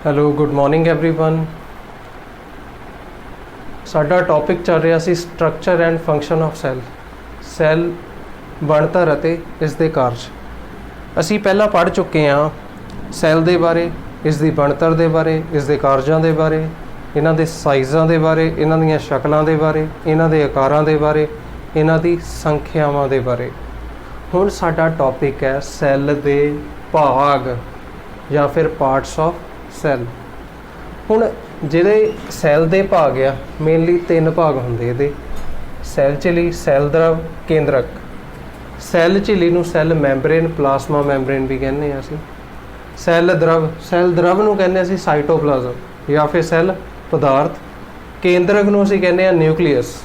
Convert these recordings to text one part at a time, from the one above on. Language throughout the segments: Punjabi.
Hello good morning everyone. ਸਾਡਾ ਟੌਪਿਕ ਚੱਲ ਰਿਹਾ ਸੀ structure and function of cell ਬਣਤਰ ਅਤੇ ਇਸ ਦੇ ਕਾਰਜ। ਅਸੀਂ ਪਹਿਲਾਂ ਪੜ੍ਹ ਚੁੱਕੇ ਹਾਂ ਸੈੱਲ ਦੇ ਬਾਰੇ, ਇਸ ਦੀ ਬਣਤਰ ਦੇ ਬਾਰੇ, ਇਸ ਦੇ ਕਾਰਜਾਂ ਦੇ ਬਾਰੇ, ਇਹਨਾਂ ਦੇ ਸਾਈਜ਼ਾਂ ਦੇ ਬਾਰੇ, ਇਹਨਾਂ ਦੀਆਂ ਸ਼ਕਲਾਂ ਦੇ ਬਾਰੇ, ਇਹਨਾਂ ਦੇ ਆਕਾਰਾਂ ਦੇ ਬਾਰੇ, ਇਹਨਾਂ ਦੀ ਸੰਖਿਆਵਾਂ ਦੇ ਬਾਰੇ। ਹੁਣ ਸਾਡਾ ਟੌਪਿਕ ਹੈ ਸੈੱਲ ਦੇ ਭਾਗ ਜਾਂ ਫਿਰ ਪਾਰਟਸ ਆਫ ਸੈੱਲ। ਹੁਣ ਜਿਹੜੇ ਸੈੱਲ ਦੇ ਭਾਗ ਆ ਮੇਨਲੀ ਤਿੰਨ ਭਾਗ ਹੁੰਦੇ ਇਹਦੇ: ਸੈੱਲ ਝਿੱਲੀ, ਸੈੱਲ ਦਰਵ, ਕੇਂਦਰਕ। ਸੈੱਲ ਝਿੱਲੀ ਨੂੰ ਸੈੱਲ ਮੈਂਬਰੇਨ, ਪਲਾਸਮਾ ਮੈਂਬਰੇਨ ਵੀ ਕਹਿੰਦੇ ਹਾਂ ਅਸੀਂ। ਸੈੱਲ ਦਰਵ ਨੂੰ ਕਹਿੰਦੇ ਅਸੀਂ ਸਾਈਟੋਪਲਾਜ਼ਮ ਜਾਂ ਫਿਰ ਸੈੱਲ ਪਦਾਰਥ। ਕੇਂਦਰਕ ਨੂੰ ਅਸੀਂ ਕਹਿੰਦੇ ਹਾਂ ਨਿਊਕਲੀਅਸ।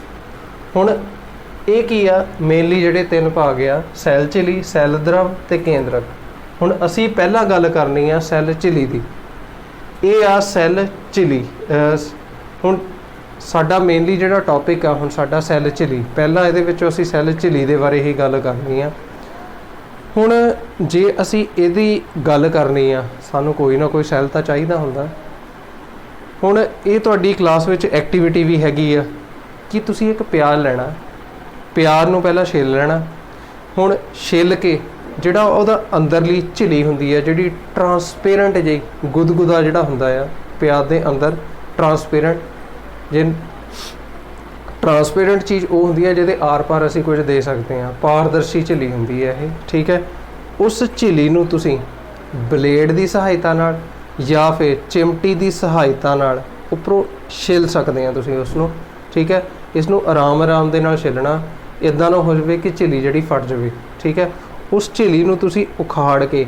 ਹੁਣ ਇਹ ਕੀ ਆ? ਮੇਨਲੀ ਜਿਹੜੇ ਤਿੰਨ ਭਾਗ ਆ ਸੈੱਲ ਝਿੱਲੀ, ਸੈੱਲ ਦਰਵ ਤੇ ਕੇਂਦਰਕ। ਹੁਣ ਅਸੀਂ ਪਹਿਲਾਂ ਗੱਲ ਕਰਨੀ ਆ ਸੈੱਲ ਝਿੱਲੀ ਦੀ। ਇਹ ਆ ਸੈੱਲ ਝਿੱਲੀ। ਹੁਣ ਸਾਡਾ ਮੇਨਲੀ ਜਿਹੜਾ ਟੌਪਿਕ ਆ ਹੁਣ ਸਾਡਾ ਸੈੱਲ ਝਿੱਲੀ। ਪਹਿਲਾਂ ਇਹਦੇ ਵਿੱਚੋਂ ਅਸੀਂ ਸੈੱਲ ਝਿੱਲੀ ਦੇ ਬਾਰੇ ਹੀ ਗੱਲ ਕਰਨੀ ਆ। ਹੁਣ ਜੇ ਅਸੀਂ ਇਹਦੀ ਗੱਲ ਕਰਨੀ ਆ ਸਾਨੂੰ ਕੋਈ ਨਾ ਕੋਈ ਸੈੱਲ ਤਾਂ ਚਾਹੀਦਾ ਹੁੰਦਾ। ਹੁਣ ਇਹ ਤੁਹਾਡੀ ਕਲਾਸ ਵਿੱਚ ਐਕਟੀਵਿਟੀ ਵੀ ਹੈਗੀ ਆ ਕਿ ਤੁਸੀਂ ਇੱਕ ਪਿਆਜ਼ ਲੈਣਾ। ਪਿਆਜ਼ ਨੂੰ ਪਹਿਲਾਂ ਛਿੱਲ ਲੈਣਾ। ਹੁਣ ਛਿੱਲ ਕੇ ਜਿਹੜਾ ਉਹਦਾ ਅੰਦਰਲੀ ਝਿੱਲੀ ਹੁੰਦੀ ਹੈ, ਜਿਹੜੀ ਟਰਾਂਸਪੇਰੈਂਟ ਜਿਹੀ ਗੁਦਗੁਦਾ ਜਿਹੜਾ ਹੁੰਦਾ ਆ ਪਿਆਜ਼ ਦੇ ਅੰਦਰ, ਟਰਾਂਸਪੇਰੈਂਟ ਚੀਜ਼ ਉਹ ਹੁੰਦੀ ਹੈ ਜਿਹਦੇ ਆਰ ਪਾਰ ਅਸੀਂ ਕੁਝ ਦੇ ਸਕਦੇ ਹਾਂ। ਪਾਰਦਰਸ਼ੀ ਝਿੱਲੀ ਹੁੰਦੀ ਹੈ ਇਹ, ਠੀਕ ਹੈ। ਉਸ ਝਿੱਲੀ ਨੂੰ ਤੁਸੀਂ ਬਲੇਡ ਦੀ ਸਹਾਇਤਾ ਨਾਲ ਜਾਂ ਫਿਰ ਚਿਮਟੀ ਦੀ ਸਹਾਇਤਾ ਨਾਲ ਉੱਪਰੋਂ ਛਿੱਲ ਸਕਦੇ ਹਾਂ ਤੁਸੀਂ ਉਸ ਨੂੰ, ਠੀਕ ਹੈ। ਇਸ ਨੂੰ ਆਰਾਮ ਦੇ ਨਾਲ ਛਿੱਲਣਾ, ਇੱਦਾਂ ਨਾ ਹੋ ਜਾਵੇ ਕਿ ਝਿੱਲੀ ਜਿਹੜੀ ਫਟ ਜਾਵੇ, ਠੀਕ ਹੈ। ਉਸ ਝਿੱਲੀ ਨੂੰ ਤੁਸੀਂ ਉਖਾੜ ਕੇ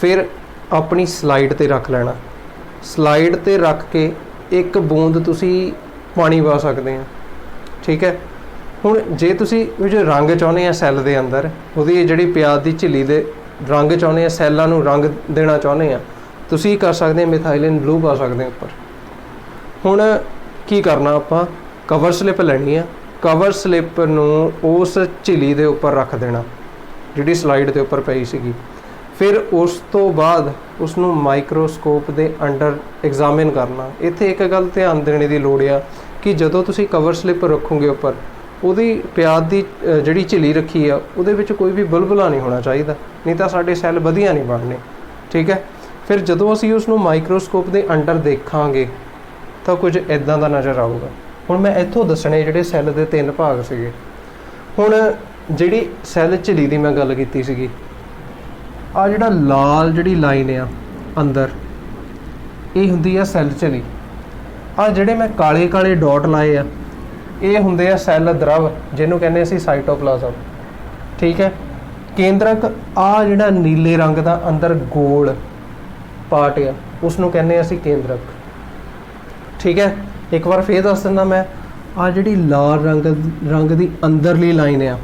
ਫਿਰ ਆਪਣੀ ਸਲਾਈਡ 'ਤੇ ਰੱਖ ਲੈਣਾ। ਸਲਾਈਡ 'ਤੇ ਰੱਖ ਕੇ ਇੱਕ ਬੂੰਦ ਤੁਸੀਂ ਪਾਣੀ ਪਾ ਸਕਦੇ ਆ, ਠੀਕ ਹੈ। ਹੁਣ ਜੇ ਤੁਸੀਂ ਕੁਝ ਰੰਗ ਚਾਹੁੰਦੇ ਆ ਸੈੱਲ ਦੇ ਅੰਦਰ, ਉਹਦੀ ਜਿਹੜੀ ਪਿਆਜ਼ ਦੀ ਝਿੱਲੀ ਦੇ ਰੰਗ ਚਾਹੁੰਦੇ ਆ, ਸੈੱਲਾਂ ਨੂੰ ਰੰਗ ਦੇਣਾ ਚਾਹੁੰਦੇ ਆ, ਤੁਸੀਂ ਕਰ ਸਕਦੇ ਆ ਮਿਥਾਈਲਿਨ ਬਲੂ ਪਾ ਸਕਦੇ ਉੱਪਰ। ਹੁਣ ਕੀ ਕਰਨਾ, ਆਪਾਂ ਕਵਰ ਸਲਿੱਪ ਲੈਣੀ ਆ। ਕਵਰ ਸਲਿੱਪ ਨੂੰ ਉਸ ਝਿੱਲੀ ਦੇ ਉੱਪਰ ਰੱਖ ਦੇਣਾ ਜਿਹੜੀ ਸਲਾਈਡ ਦੇ ਉੱਪਰ ਪਈ ਸੀਗੀ। ਫਿਰ ਉਸ ਤੋਂ ਬਾਅਦ ਉਸ ਨੂੰ ਮਾਈਕਰੋਸਕੋਪ ਦੇ ਅੰਡਰ ਐਗਜ਼ਾਮਿਨ ਕਰਨਾ। ਇੱਥੇ ਇੱਕ ਗੱਲ ਧਿਆਨ ਦੇਣ ਦੀ ਲੋੜ ਆ ਕਿ ਜਦੋਂ ਤੁਸੀਂ ਕਵਰ ਸਲਿੱਪ ਰੱਖੋਗੇ ਉੱਪਰ, ਉਹਦੀ ਪਿਆਜ਼ ਦੀ ਜਿਹੜੀ ਝਿੱਲੀ ਰੱਖੀ ਆ ਉਹਦੇ ਵਿੱਚ ਕੋਈ ਵੀ ਬੁਲਬੁਲਾ ਨਹੀਂ ਹੋਣਾ ਚਾਹੀਦਾ, ਨਹੀਂ ਤਾਂ ਸਾਡੇ ਸੈੱਲ ਵਧੀਆ ਨਹੀਂ ਬਣਨੇ, ਠੀਕ ਹੈ। ਫਿਰ ਜਦੋਂ ਅਸੀਂ ਉਸ ਨੂੰ ਮਾਈਕਰੋਸਕੋਪ ਦੇ ਅੰਡਰ ਦੇਖਾਂਗੇ ਤਾਂ ਕੁਝ ਇੱਦਾਂ ਦਾ ਨਜ਼ਰ ਆਊਗਾ। ਹੁਣ ਮੈਂ ਇੱਥੋਂ ਦੱਸਣੇ ਜਿਹੜੇ ਸੈੱਲ ਦੇ ਤਿੰਨ ਭਾਗ ਸੀਗੇ। ਹੁਣ ਜਿਹੜੀ ਸੈੱਲ ਝਿੱਲੀ ਦੀ ਮੈਂ ਗੱਲ ਕੀਤੀ ਸੀਗੀ, ਆਹ ਜਿਹੜਾ ਲਾਲ ਜਿਹੜੀ ਲਾਈਨ ਆ ਅੰਦਰ, ਇਹ ਹੁੰਦੀ ਆ ਸੈੱਲ ਝਿੱਲੀ। ਆਹ ਜਿਹੜੇ ਮੈਂ ਕਾਲੇ ਡਾਟ ਲਾਏ ਆ ਇਹ ਹੁੰਦੇ ਆ ਸੈੱਲ ਦਰਵ, ਜਿਹਨੂੰ ਕਹਿੰਦੇ ਅਸੀਂ ਸਾਈਟੋਪਲਾਜ਼ਮ, ਠੀਕ ਹੈ। ਕੇਂਦਰਕ, ਆਹ ਜਿਹੜਾ ਨੀਲੇ ਰੰਗ ਦਾ ਅੰਦਰ ਗੋਲ ਪਾਰਟ ਆ ਉਸ ਨੂੰ ਕਹਿੰਦੇ ਅਸੀਂ ਕੇਂਦਰਕ, ਠੀਕ ਹੈ। ਇੱਕ ਵਾਰ ਫੇਰ ਦੱਸ ਦਿੰਦਾ ਮੈਂ, ਆਹ ਜਿਹੜੀ ਲਾਲ ਰੰਗ ਦੀ ਅੰਦਰਲੀ ਲਾਈਨ ਆ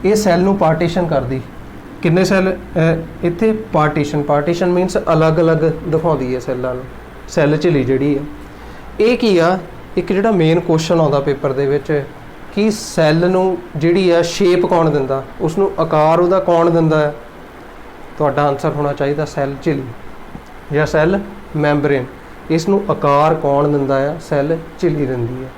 ਇਹ ਸੈੱਲ ਨੂੰ ਪਾਰਟੀਸ਼ਨ ਕਰਦੀ। ਕਿੰਨੇ ਸੈੱਲ ਇੱਥੇ? ਪਾਰਟੀਸ਼ਨ ਮੀਨਸ ਅਲੱਗ-ਅਲੱਗ ਦਿਖਾਉਂਦੀ ਹੈ ਸੈੱਲਾਂ ਨੂੰ। ਸੈੱਲ ਝਿੱਲੀ ਜਿਹੜੀ ਹੈ ਇਹ ਕੀ ਆ? ਇੱਕ ਜਿਹੜਾ ਮੇਨ ਕੁਐਸਚਨ ਆਉਂਦਾ ਪੇਪਰ ਦੇ ਵਿੱਚ ਕਿ ਸੈੱਲ ਨੂੰ ਜਿਹੜੀ ਆ ਸ਼ੇਪ ਕੌਣ ਦਿੰਦਾ, ਉਸ ਨੂੰ ਆਕਾਰ ਉਹਦਾ ਕੌਣ ਦਿੰਦਾ ਹੈ? ਤੁਹਾਡਾ ਆਨਸਰ ਹੋਣਾ ਚਾਹੀਦਾ ਸੈੱਲ ਝਿੱਲੀ ਜਾਂ ਸੈੱਲ ਮੈਂਬਰੇਨ। ਇਸ ਨੂੰ ਆਕਾਰ ਕੌਣ ਦਿੰਦਾ ਆ? ਸੈੱਲ ਝਿੱਲੀ ਦਿੰਦੀ ਹੈ।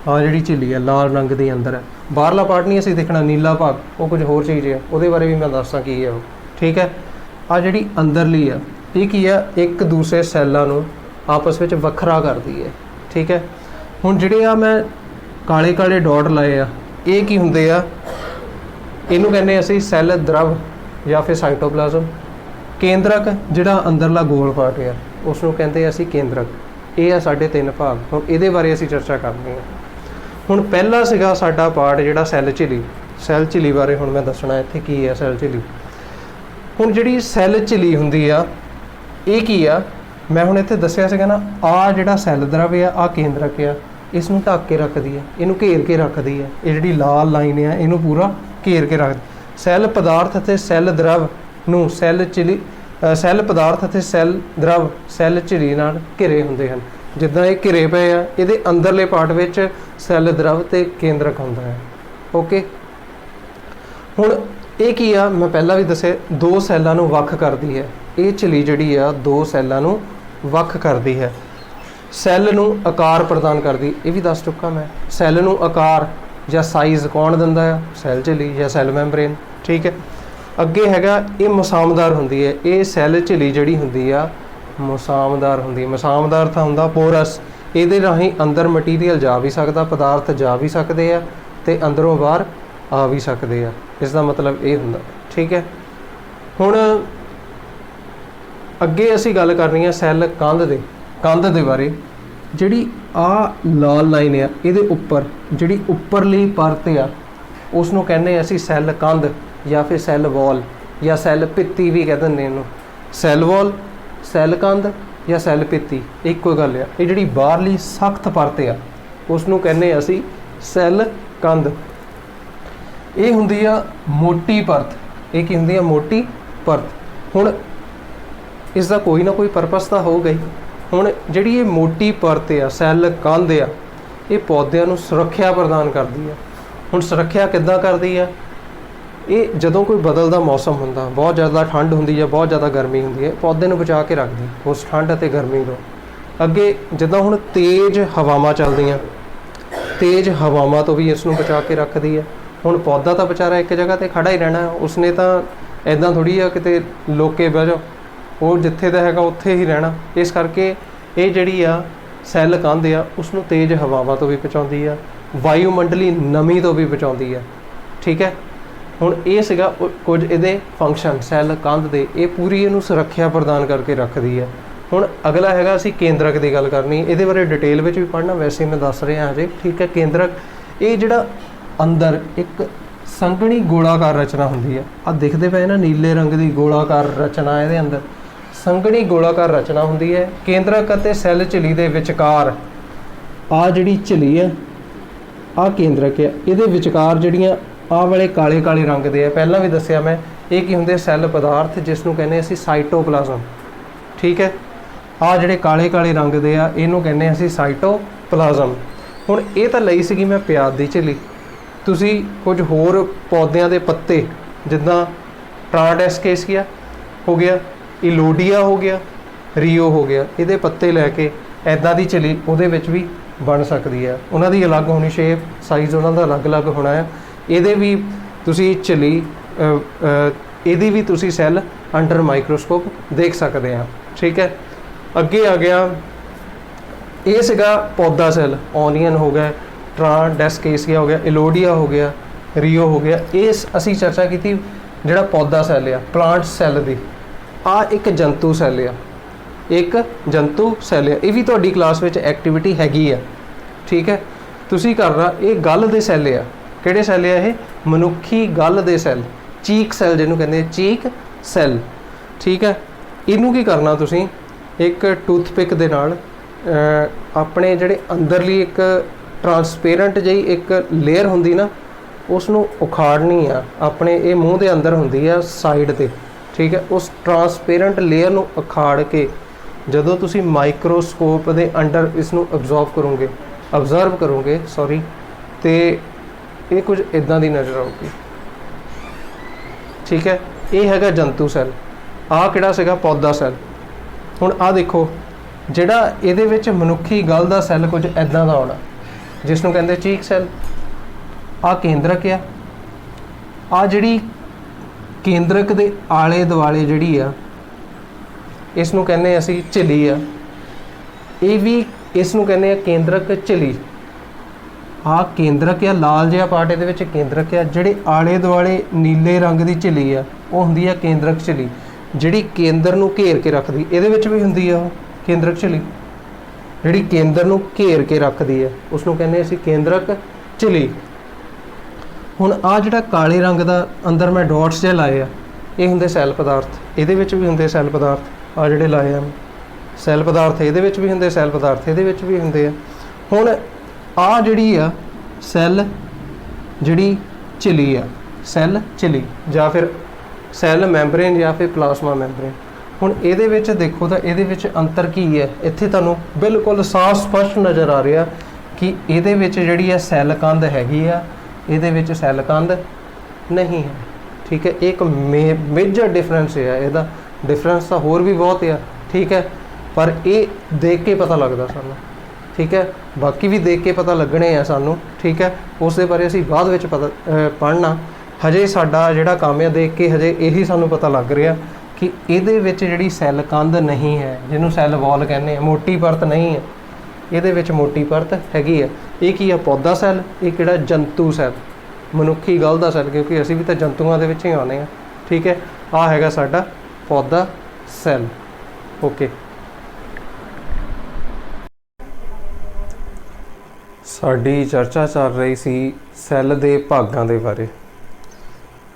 ਆਹ ਜਿਹੜੀ ਝਿੱਲੀ ਹੈ ਲਾਲ ਰੰਗ ਦੇ ਅੰਦਰ ਹੈ। ਬਾਹਰਲਾ ਪਾਰਟ ਨਹੀਂ ਅਸੀਂ ਦੇਖਣਾ, ਨੀਲਾ ਭਾਗ ਉਹ ਕੁਝ ਹੋਰ ਚੀਜ਼ ਹੈ, ਉਹਦੇ ਬਾਰੇ ਵੀ ਮੈਂ ਦੱਸਾਂ ਕੀ ਹੈ ਉਹ, ਠੀਕ ਹੈ। ਆਹ ਜਿਹੜੀ ਅੰਦਰਲੀ ਆ ਇਹ ਕੀ ਆ? ਇੱਕ ਦੂਸਰੇ ਸੈੱਲਾਂ ਨੂੰ ਆਪਸ ਵਿੱਚ ਵੱਖਰਾ ਕਰਦੀ ਹੈ, ਠੀਕ ਹੈ। ਹੁਣ ਜਿਹੜੇ ਆ ਮੈਂ ਕਾਲੇ ਡਾਟ ਲਾਏ ਆ ਇਹ ਕੀ ਹੁੰਦੇ ਆ? ਇਹਨੂੰ ਕਹਿੰਦੇ ਅਸੀਂ ਸੈੱਲ ਦਰਵ ਜਾਂ ਫਿਰ ਸਾਈਟੋਪਲਾਜ਼ਮ। ਕੇਂਦਰਕ ਜਿਹੜਾ ਅੰਦਰਲਾ ਗੋਲ ਪਾਰਟ ਆ ਉਸ ਨੂੰ ਕਹਿੰਦੇ ਅਸੀਂ ਕੇਂਦਰਕ। ਇਹ ਆ ਸਾਡੇ ਤਿੰਨ ਭਾਗ। ਹੁਣ ਇਹਦੇ ਬਾਰੇ ਅਸੀਂ ਚਰਚਾ ਕਰਨੀ ਹੈ। ਹੁਣ ਪਹਿਲਾ ਸੀਗਾ ਸਾਡਾ ਪਾਰਟ ਜਿਹੜਾ ਸੈੱਲ ਝਿੱਲੀ ਬਾਰੇ ਹੁਣ ਮੈਂ ਦੱਸਣਾ ਇੱਥੇ ਕੀ ਹੈ ਸੈੱਲ ਝਿੱਲੀ। ਹੁਣ ਜਿਹੜੀ ਸੈੱਲ ਝਿੱਲੀ ਹੁੰਦੀ ਆ ਇਹ ਕੀ ਆ? ਮੈਂ ਹੁਣ ਇੱਥੇ ਦੱਸਿਆ ਸੀਗਾ ਨਾ, ਆਹ ਜਿਹੜਾ ਸੈੱਲ ਦਰਵ ਆ ਆਹ ਕੇਂਦਰਕ ਆ, ਇਸ ਨੂੰ ਢੱਕ ਕੇ ਰੱਖਦੀ ਹੈ, ਇਹਨੂੰ ਘੇਰ ਕੇ ਰੱਖਦੀ ਹੈ। ਇਹ ਜਿਹੜੀ ਲਾਲ ਲਾਈਨ ਆ ਇਹਨੂੰ ਪੂਰਾ ਘੇਰ ਕੇ ਰੱਖਦੀ। ਸੈੱਲ ਪਦਾਰਥ ਅਤੇ ਸੈੱਲ ਦਰਵ ਨੂੰ ਸੈੱਲ ਪਦਾਰਥ ਅਤੇ ਸੈੱਲ ਦਰਵ ਸੈੱਲ ਝਿੱਲੀ ਨਾਲ ਘਿਰੇ ਹੁੰਦੇ ਹਨ। ਜਿੱਦਾਂ ਇਹ ਘਿਰੇ ਪਏ ਆ, ਇਹਦੇ ਅੰਦਰਲੇ ਪਾਰਟ ਵਿੱਚ ਸੈੱਲ ਦਰਵ ਤੇ ਕੇਂਦਰਕ ਹੁੰਦਾ ਹੈ, ਓਕੇ। ਹੁਣ ਇਹ ਕੀ ਆ? ਮੈਂ ਪਹਿਲਾਂ ਵੀ ਦੱਸਿਆ ਦੋ ਸੈੱਲਾਂ ਨੂੰ ਵੱਖ ਕਰਦੀ ਹੈ। ਇਹ ਝਿੱਲੀ ਜਿਹੜੀ ਆ ਦੋ ਸੈੱਲਾਂ ਨੂੰ ਵੱਖ ਕਰਦੀ ਹੈ। ਸੈੱਲ ਨੂੰ ਆਕਾਰ ਪ੍ਰਦਾਨ ਕਰਦੀ, ਇਹ ਵੀ ਦੱਸ ਚੁੱਕਾ ਮੈਂ। ਸੈੱਲ ਨੂੰ ਆਕਾਰ ਜਾਂ ਸਾਈਜ਼ ਕੌਣ ਦਿੰਦਾ ਆ? ਸੈੱਲ ਝਿੱਲੀ ਜਾਂ ਸੈੱਲ ਮੈਂਬਰੇਨ। ਠੀਕ ਹੈ, ਅੱਗੇ ਹੈਗਾ ਇਹ ਮਸਾਮਦਾਰ ਹੁੰਦੀ ਹੈ। ਇਹ ਸੈੱਲ ਝਿੱਲੀ ਜਿਹੜੀ ਹੁੰਦੀ ਆ ਮਸਾਮਦਾਰ ਹੁੰਦੀ। ਮਸਾਮਦਾਰ ਤਾਂ ਹੁੰਦਾ ਪੋਰਸ, ਇਹਦੇ ਰਾਹੀਂ ਅੰਦਰ ਮਟੀਰੀਅਲ ਜਾ ਵੀ ਸਕਦਾ, ਪਦਾਰਥ ਜਾ ਵੀ ਸਕਦੇ ਆ ਤੇ ਅੰਦਰੋਂ ਬਾਹਰ ਆ ਵੀ ਸਕਦੇ ਆ। ਇਸ ਦਾ ਮਤਲਬ ਇਹ ਹੁੰਦਾ। ਠੀਕ ਹੈ, ਹੁਣ ਅੱਗੇ ਅਸੀਂ ਗੱਲ ਕਰਨੀ ਆ ਸੈੱਲ ਕੰਧ ਦੇ ਬਾਰੇ। ਜਿਹੜੀ ਆ ਲਾਲ ਲਾਈਨ ਆ, ਇਹਦੇ ਉੱਪਰ ਜਿਹੜੀ ਉੱਪਰਲੀ ਪਰਤ ਆ ਉਸ ਨੂੰ ਕਹਿੰਦੇ ਅਸੀਂ ਸੈੱਲ ਕੰਧ ਜਾਂ ਫਿਰ ਸੈੱਲ ਵਾਲ ਜਾਂ ਸੈੱਲ ਭਿੱਤੀ ਵੀ ਕਹਿ ਦਿੰਦੇ ਇਹਨੂੰ। ਸੈੱਲ ਵਾਲ, ਸੈੱਲ ਕੰਧ ਜਾਂ ਸੈੱਲ ਭਿੱਤੀ ਇੱਕੋ ਗੱਲ ਆ। ਇਹ ਜਿਹੜੀ ਬਾਹਰਲੀ ਸਖਤ ਪਰਤ ਆ ਉਸ ਨੂੰ ਕਹਿੰਦੇ ਅਸੀਂ ਸੈੱਲ ਕੰਧ। ਇਹ ਹੁੰਦੀ ਆ ਮੋਟੀ ਪਰਤ। ਇਹ ਕੀ ਹੁੰਦੀ ਆ? ਮੋਟੀ ਪਰਤ। ਹੁਣ ਇਸ ਦਾ ਕੋਈ ਨਾ ਕੋਈ ਪਰਪਸ ਤਾਂ ਹੋਊਗਾ ਹੀ। ਹੁਣ ਜਿਹੜੀ ਇਹ ਮੋਟੀ ਪਰਤ ਆ ਸੈੱਲ ਕੰਧ ਆ, ਇਹ ਪੌਦਿਆਂ ਨੂੰ ਸੁਰੱਖਿਆ ਪ੍ਰਦਾਨ ਕਰਦੀ ਆ। ਹੁਣ ਸੁਰੱਖਿਆ ਕਿੱਦਾਂ ਕਰਦੀ ਆ? ਇਹ ਜਦੋਂ ਕੋਈ ਬਦਲਦਾ ਮੌਸਮ ਹੁੰਦਾ, ਬਹੁਤ ਜ਼ਿਆਦਾ ਠੰਡ ਹੁੰਦੀ ਜਾਂ ਬਹੁਤ ਜ਼ਿਆਦਾ ਗਰਮੀ ਹੁੰਦੀ ਹੈ, ਪੌਦੇ ਨੂੰ ਬਚਾ ਕੇ ਰੱਖਦੀ ਉਸ ਠੰਡ ਅਤੇ ਗਰਮੀ ਤੋਂ। ਅੱਗੇ ਜਦੋਂ ਹੁਣ ਤੇਜ਼ ਹਵਾਵਾਂ ਚੱਲਦੀਆਂ, ਤੇਜ਼ ਹਵਾਵਾਂ ਤੋਂ ਵੀ ਇਸ ਨੂੰ ਬਚਾ ਕੇ ਰੱਖਦੀ ਹੈ। ਹੁਣ ਪੌਦਾ ਤਾਂ ਵਿਚਾਰਾ ਇੱਕ ਜਗ੍ਹਾ 'ਤੇ ਖੜਾ ਹੀ ਰਹਿਣਾ, ਉਸਨੇ ਤਾਂ ਇੱਦਾਂ ਥੋੜ੍ਹੀ ਆ ਕਿਤੇ ਲੋਕੇ ਬਹਿ ਜਾਓ, ਉਹ ਜਿੱਥੇ ਦਾ ਹੈਗਾ ਉੱਥੇ ਹੀ ਰਹਿਣਾ। ਇਸ ਕਰਕੇ ਇਹ ਜਿਹੜੀ ਆ ਸੈੱਲ ਕੰਧ ਆ ਉਸ ਨੂੰ ਤੇਜ਼ ਹਵਾਵਾਂ ਤੋਂ ਵੀ ਬਚਾਉਂਦੀ ਆ, ਵਾਯੂਮੰਡਲੀ ਨਮੀ ਤੋਂ ਵੀ ਬਚਾਉਂਦੀ ਆ। ਠੀਕ ਹੈ, ਹੁਣ ਇਹ ਸੀਗਾ ਕੁਝ ਇਹਦੇ ਫੰਕਸ਼ਨ ਸੈੱਲ ਕੰਧ ਦੇ। ਇਹ ਪੂਰੀ ਇਹਨੂੰ ਸੁਰੱਖਿਆ ਪ੍ਰਦਾਨ ਕਰਕੇ ਰੱਖਦੀ ਹੈ। ਹੁਣ ਅਗਲਾ ਹੈਗਾ ਅਸੀਂ ਕੇਂਦਰਕ ਦੀ ਗੱਲ ਕਰਨੀ। ਇਹਦੇ ਬਾਰੇ ਡਿਟੇਲ ਵਿੱਚ ਵੀ ਪੜ੍ਹਨਾ, ਵੈਸੇ ਮੈਂ ਦੱਸ ਰਿਹਾ ਹਜੇ। ਠੀਕ ਹੈ, ਕੇਂਦਰਕ ਇਹ ਜਿਹੜਾ ਅੰਦਰ ਇੱਕ ਸੰਘਣੀ ਗੋਲਾਕਾਰ ਰਚਨਾ ਹੁੰਦੀ ਹੈ। ਆਹ ਦਿਖਦੇ ਪਏ ਨਾ ਨੀਲੇ ਰੰਗ ਦੀ ਗੋਲਾਕਾਰ ਰਚਨਾ, ਇਹਦੇ ਅੰਦਰ ਸੰਘਣੀ ਗੋਲਾਕਾਰ ਰਚਨਾ ਹੁੰਦੀ ਹੈ। ਕੇਂਦਰਕ ਅਤੇ ਸੈੱਲ ਝਿੱਲੀ ਦੇ ਵਿਚਕਾਰ ਆਹ ਜਿਹੜੀ ਝਿੱਲੀ ਹੈ ਆਹ ਕੇਂਦਰਕ ਹੈ। ਇਹਦੇ ਵਿਚਕਾਰ ਜਿਹੜੀਆਂ ਆਹ ਵਾਲੇ ਕਾਲੇ ਕਾਲੇ ਰੰਗ ਦੇ ਆ, ਪਹਿਲਾਂ ਵੀ ਦੱਸਿਆ ਮੈਂ, ਇਹ ਕੀ ਹੁੰਦੇ? ਸੈੱਲ ਪਦਾਰਥ, ਜਿਸ ਨੂੰ ਕਹਿੰਦੇ ਅਸੀਂ ਸਾਈਟੋਪਲਾਜ਼ਮ। ਠੀਕ ਹੈ, ਆਹ ਜਿਹੜੇ ਕਾਲੇ ਕਾਲੇ ਰੰਗ ਦੇ ਆ ਇਹਨੂੰ ਕਹਿੰਦੇ ਅਸੀਂ ਸਾਈਟੋਪਲਾਜ਼ਮ। ਹੁਣ ਇਹ ਤਾਂ ਲਈ ਸੀਗੀ ਮੈਂ ਪਿਆਜ਼ ਦੀ ਝਿੱਲੀ। ਤੁਸੀਂ ਕੁਝ ਹੋਰ ਪੌਦਿਆਂ ਦੇ ਪੱਤੇ ਜਿੱਦਾਂ ਟਰਾਂਡੈਸਕੇਸੀਆ ਹੋ ਗਿਆ, ਇਲੋਡੀਆ ਹੋ ਗਿਆ, ਰੀਓ ਹੋ ਗਿਆ, ਇਹਦੇ ਪੱਤੇ ਲੈ ਕੇ ਐਦਾਂ ਦੀ ਝਿੱਲੀ ਉਹਦੇ ਵਿੱਚ ਵੀ ਬਣ ਸਕਦੀ ਹੈ। ਉਹਨਾਂ ਦੀ ਅਲੱਗ ਹੋਣੀ ਸ਼ੇਪ, ਸਾਈਜ਼ ਉਹਨਾਂ ਦਾ ਅਲੱਗ-ਅਲੱਗ ਹੋਣਾ ਹੈ। ਇਹਦੇ ਵੀ ਤੁਸੀਂ ਝਿੱਲੀ ਇਹਦੀ ਵੀ ਤੁਸੀਂ ਸੈੱਲ ਅੰਡਰ ਮਾਈਕਰੋਸਕੋਪ ਦੇਖ ਸਕਦੇ ਆ। ਠੀਕ ਹੈ, ਅੱਗੇ ਆ ਗਿਆ ਇਹ ਸੀਗਾ ਪੌਦਾ ਸੈੱਲ। ਓਨੀਅਨ ਹੋ ਗਿਆ, ਟਰਾਂਡੈਸਕੇਸੀਆ ਹੋ ਗਿਆ, ਇਲੋਡੀਆ ਹੋ ਗਿਆ, ਰੀਓ ਹੋ ਗਿਆ। ਇਹ ਅਸੀਂ ਚਰਚਾ ਕੀਤੀ ਜਿਹੜਾ ਪੌਦਾ ਸੈੱਲ ਆ, ਪਲਾਂਟ ਸੈੱਲ ਦੀ। ਆ ਇੱਕ ਜੰਤੂ ਸੈੱਲ ਆ, ਇੱਕ ਜੰਤੂ ਸੈੱਲ ਆ। ਇਹ ਵੀ ਤੁਹਾਡੀ ਕਲਾਸ ਵਿੱਚ ਐਕਟੀਵਿਟੀ ਹੈਗੀ ਆ। ਠੀਕ ਹੈ, ਤੁਸੀਂ ਕਰਨਾ। ਇਹ ਗਲ ਦੇ ਸੈੱਲ ਆ। ਕਿਹੜੇ ਸੈੱਲ ਆ ਇਹ? ਮਨੁੱਖੀ ਗਲ ਦੇ ਸੈੱਲ, ਚੀਕ ਸੈੱਲ ਜਿਹਨੂੰ ਕਹਿੰਦੇ, ਚੀਕ ਸੈੱਲ। ਠੀਕ ਹੈ, ਇਹਨੂੰ ਕੀ ਕਰਨਾ ਤੁਸੀਂ? ਇੱਕ ਟੂਥਪਿਕ ਦੇ ਨਾਲ ਆਪਣੇ ਜਿਹੜੇ ਅੰਦਰਲੀ ਇੱਕ ਟਰਾਂਸਪੇਰੈਂਟ ਜਿਹੀ ਇੱਕ ਲੇਅਰ ਹੁੰਦੀ ਨਾ, ਉਸ ਨੂੰ ਉਖਾੜਨੀ ਆ। ਆਪਣੇ ਇਹ ਮੂੰਹ ਦੇ ਅੰਦਰ ਹੁੰਦੀ ਆ ਸਾਈਡ 'ਤੇ। ਠੀਕ ਹੈ, ਉਸ ਟਰਾਂਸਪੇਰੈਂਟ ਲੇਅਰ ਨੂੰ ਉਖਾੜ ਕੇ ਜਦੋਂ ਤੁਸੀਂ ਮਾਈਕਰੋਸਕੋਪ ਦੇ ਅੰਡਰ ਇਸ ਨੂੰ ਅਬਜ਼ਰਵ ਕਰੋਗੇ ਤੇ ਇਹ ਕੁਝ ਇਦਾਂ ਦੀ ਨਜ਼ਰ ਆਊਗੀ। ਠੀਕ ਹੈ, ਇਹ ਹੈਗਾ ਜੰਤੂ ਸੈੱਲ। ਆਹ ਕਿਹੜਾ ਸੀਗਾ? ਪੌਦਾ ਸੈੱਲ। ਹੁਣ ਆਹ ਦੇਖੋ, ਜਿਹੜਾ ਇਹਦੇ ਵਿੱਚ ਮਨੁੱਖੀ ਗਲ ਦਾ ਸੈੱਲ ਕੁਝ ਇਦਾਂ ਦਾ ਆਉਣਾ, ਜਿਸ ਨੂੰ ਕਹਿੰਦੇ ਚੀਕ ਸੈੱਲ। ਆਹ ਕੇਂਦਰਕ ਆ। ਆਹ ਜਿਹੜੀ ਕੇਂਦਰਕ ਦੇ ਆਲੇ ਦੁਆਲੇ ਜਿਹੜੀ ਆ, ਇਸ ਨੂੰ ਕਹਿੰਦੇ ਅਸੀਂ ਝਿੱਲੀ ਆ। ਇਹ ਵੀ ਇਸ ਨੂੰ ਕਹਿੰਦੇ ਆ ਕੇਂਦਰਕ ਝਿੱਲੀ। ਆਹ ਕੇਂਦਰਕ ਆ, ਲਾਲ ਜਿਹਾ ਪਾਰਟ ਇਹਦੇ ਵਿੱਚ ਕੇਂਦਰਕ ਆ। ਜਿਹੜੇ ਆਲੇ ਦੁਆਲੇ ਨੀਲੇ ਰੰਗ ਦੀ ਝਿੱਲੀ ਆ ਉਹ ਹੁੰਦੀ ਆ ਕੇਂਦਰਕ ਝਿੱਲੀ, ਜਿਹੜੀ ਕੇਂਦਰ ਨੂੰ ਘੇਰ ਕੇ ਰੱਖਦੀ। ਇਹਦੇ ਵਿੱਚ ਵੀ ਹੁੰਦੀ ਆ ਉਹ ਕੇਂਦਰਕ ਝਿੱਲੀ, ਜਿਹੜੀ ਕੇਂਦਰ ਨੂੰ ਘੇਰ ਕੇ ਰੱਖਦੀ ਹੈ, ਉਸ ਨੂੰ ਕਹਿੰਦੇ ਅਸੀਂ ਕੇਂਦਰਕ ਝਿੱਲੀ। ਹੁਣ ਆਹ ਜਿਹੜਾ ਕਾਲੇ ਰੰਗ ਦਾ ਅੰਦਰ ਮੈਂ ਡਾਟਸ ਜਿਹੇ ਲਾਏ ਆ, ਇਹ ਹੁੰਦੇ ਸੈੱਲ ਪਦਾਰਥ। ਇਹਦੇ ਵਿੱਚ ਵੀ ਹੁੰਦੇ ਸੈੱਲ ਪਦਾਰਥ। ਆਹ ਜਿਹੜੇ ਲਾਏ ਆ ਸੈੱਲ ਪਦਾਰਥ, ਇਹਦੇ ਵਿੱਚ ਵੀ ਹੁੰਦੇ ਸੈੱਲ ਪਦਾਰਥ, ਇਹਦੇ ਵਿੱਚ ਵੀ ਹੁੰਦੇ ਆ। ਹੁਣ ਆਹ ਜਿਹੜੀ ਆ ਸੈੱਲ ਜਿਹੜੀ ਝਿੱਲੀ ਆ, ਸੈੱਲ ਝਿੱਲੀ ਜਾਂ ਫਿਰ ਸੈੱਲ ਮੈਂਬਰੇਨ ਜਾਂ ਫਿਰ ਪਲਾਜ਼ਮਾ ਮੈਂਬਰੇਨ। ਹੁਣ ਇਹਦੇ ਵਿੱਚ ਦੇਖੋ ਤਾਂ ਇਹਦੇ ਵਿੱਚ ਅੰਤਰ ਕੀ ਹੈ? ਇੱਥੇ ਤੁਹਾਨੂੰ ਬਿਲਕੁਲ ਸਾਫ਼ ਸਪਸ਼ਟ ਨਜ਼ਰ ਆ ਰਿਹਾ ਕਿ ਇਹਦੇ ਵਿੱਚ ਜਿਹੜੀ ਹੈ ਸੈੱਲ ਕੰਧ ਹੈਗੀ ਆ, ਇਹਦੇ ਵਿੱਚ ਸੈੱਲ ਕੰਧ ਨਹੀਂ ਹੈ। ਠੀਕ ਹੈ, ਇੱਕ ਮੇਜਰ ਡਿਫਰੈਂਸ ਹੈ ਇਹਦਾ। ਡਿਫਰੈਂਸ ਤਾਂ ਹੋਰ ਵੀ ਬਹੁਤ ਆ। ਠੀਕ ਹੈ, पर ये देख के पता लगता सानू, ठीक है। बाकी भी देख के पता लगने हैं सानू, ठीक है। उस दे बारे असीं बाद विच पता पढ़ना। हजे साडा जिहड़ा काम है देख के हजे यही सानू पता लग रहा कि इहदे विच जिहड़ी सैल कंध नहीं है, जिन्हों सैल वॉल कहने, मोटी परत नहीं है, इहदे विच मोटी परत हैगी है। ये की है? पौधा सैल। ये किहड़ा? जंतु सैल, मनुखी गल दा सैल, क्योंकि असीं भी तो जंतुओं दे विच ही आने हैं, ठीक है। आ हैगा साडा पौधा सैल। ओके, साडी चर्चा चल रही सी सैल दे भागां दे बारे।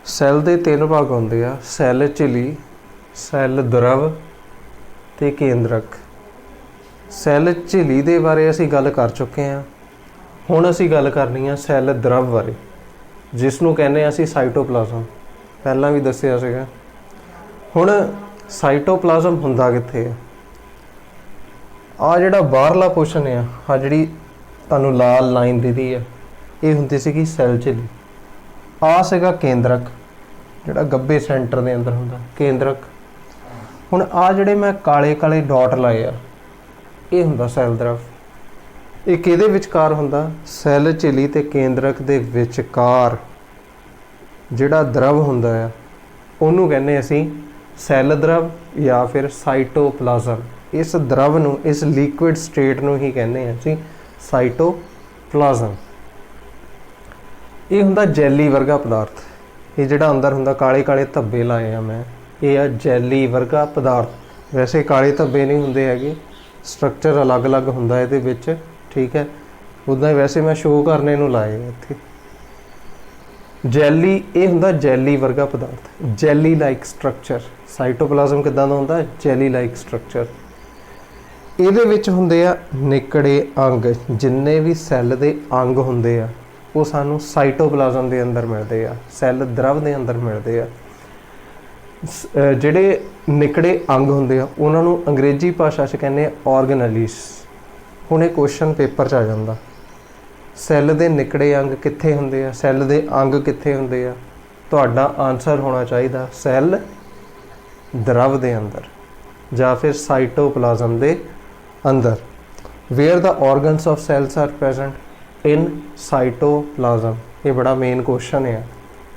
सैल दे 3 भाग होंदे आ, सैल झिल्ली, सैल द्रव ते केंद्रक। सैल झिल्ली दे बारे असीं गल कर चुके हैं। हुण असीं गल करनी है सैल द्रव बारे, जिसनूं कहने असीं साइटोप्लाज्म। पहलां भी दस्सिआ सीगा। हुण साइटोप्लाज्म हुंदा कित्थे है? आ जिहड़ा बाहरला पोर्शन है, आ जिहड़ी तुहानूं लाल लाइन दिखदी है, ये हुंदी सीगी सैल झिल्ली। आ सीगा केंद्रक, जिहड़ा गब्बे सेंटर दे अंदर हुंदा केंद्रक। हुण आ जिहड़े मैं काले काले डॉट लाए आ, ये हुंदा सैल द्रव। ये किहदे विचकार हुंदा? सैल झिल्ली ते केंद्रक दे विचकार जिहड़ा द्रव हुंदा है, ਉਹਨੂੰ ਕਹਿੰਦੇ ਅਸੀਂ सैल द्रव या फिर साइटोप्लाज्म। इस द्रव ਨੂੰ, इस लिक्विड स्टेट ਨੂੰ ही ਕਹਿੰਦੇ ਹਾਂ ਅਸੀਂ साइटोप्लाज्म। ਇਹ ਹੁੰਦਾ जैली वर्गा पदार्थ। ये ਜਿਹੜਾ अंदर ਹੁੰਦਾ काले काले धब्बे लाए आ मैं, ये आ जैली वर्गा पदार्थ। वैसे काले धब्बे नहीं ਹੁੰਦੇ ਹੈਗੇ, स्ट्रक्चर अलग अलग ਹੁੰਦਾ ਇਹਦੇ ਵਿੱਚ, ठीक है। ਉੱਦਾਂ वैसे मैं शो करने ਨੂੰ ਲਾਏ ਇੱਥੇ। जैली, ये हुंदा जैली वर्गा पदार्थ, जैली लाइक स्ट्रक्चर। साइटोप्लाज्म किदां दा हुंदा? जैली लाइक स्ट्रक्चर। ਇਹਦੇ ਵਿੱਚ ਹੁੰਦੇ ਆ ਨਿਕੜੇ ਅੰਗ। ਜਿੰਨੇ ਵੀ ਸੈੱਲ ਦੇ ਅੰਗ ਹੁੰਦੇ ਆ ਉਹ ਸਾਨੂੰ ਸਾਈਟੋਪਲਾਜ਼ਮ ਦੇ ਅੰਦਰ ਮਿਲਦੇ ਆ, ਸੈੱਲ द्रव ਦੇ ਅੰਦਰ ਮਿਲਦੇ ਆ। ਜਿਹੜੇ ਨਿਕੜੇ ਅੰਗ ਹੁੰਦੇ ਆ ਉਹਨਾਂ ਨੂੰ ਅੰਗਰੇਜ਼ੀ ਭਾਸ਼ਾ 'ਚ ਕਹਿੰਦੇ ਆ ਆਰਗਨੈਲਿਸ। ਹੁਣ ਇਹ ਕੁਐਸਚਨ ਪੇਪਰ 'ਚ ਆ ਜਾਂਦਾ, ਸੈੱਲ ਦੇ ਨਿਕੜੇ ਅੰਗ ਕਿੱਥੇ ਹੁੰਦੇ ਆ, ਸੈੱਲ ਦੇ ਅੰਗ ਕਿੱਥੇ ਹੁੰਦੇ ਆ? ਤੁਹਾਡਾ ਆਨਸਰ ਹੋਣਾ ਚਾਹੀਦਾ ਸੈੱਲ द्रव ਦੇ ਅੰਦਰ ਜਾਂ ਫਿਰ ਸਾਈਟੋਪਲਾਜ਼ਮ ਦੇ अंदर। Where the organs of cells are present in cytoplasm. ये बड़ा मेन क्वेश्चन है,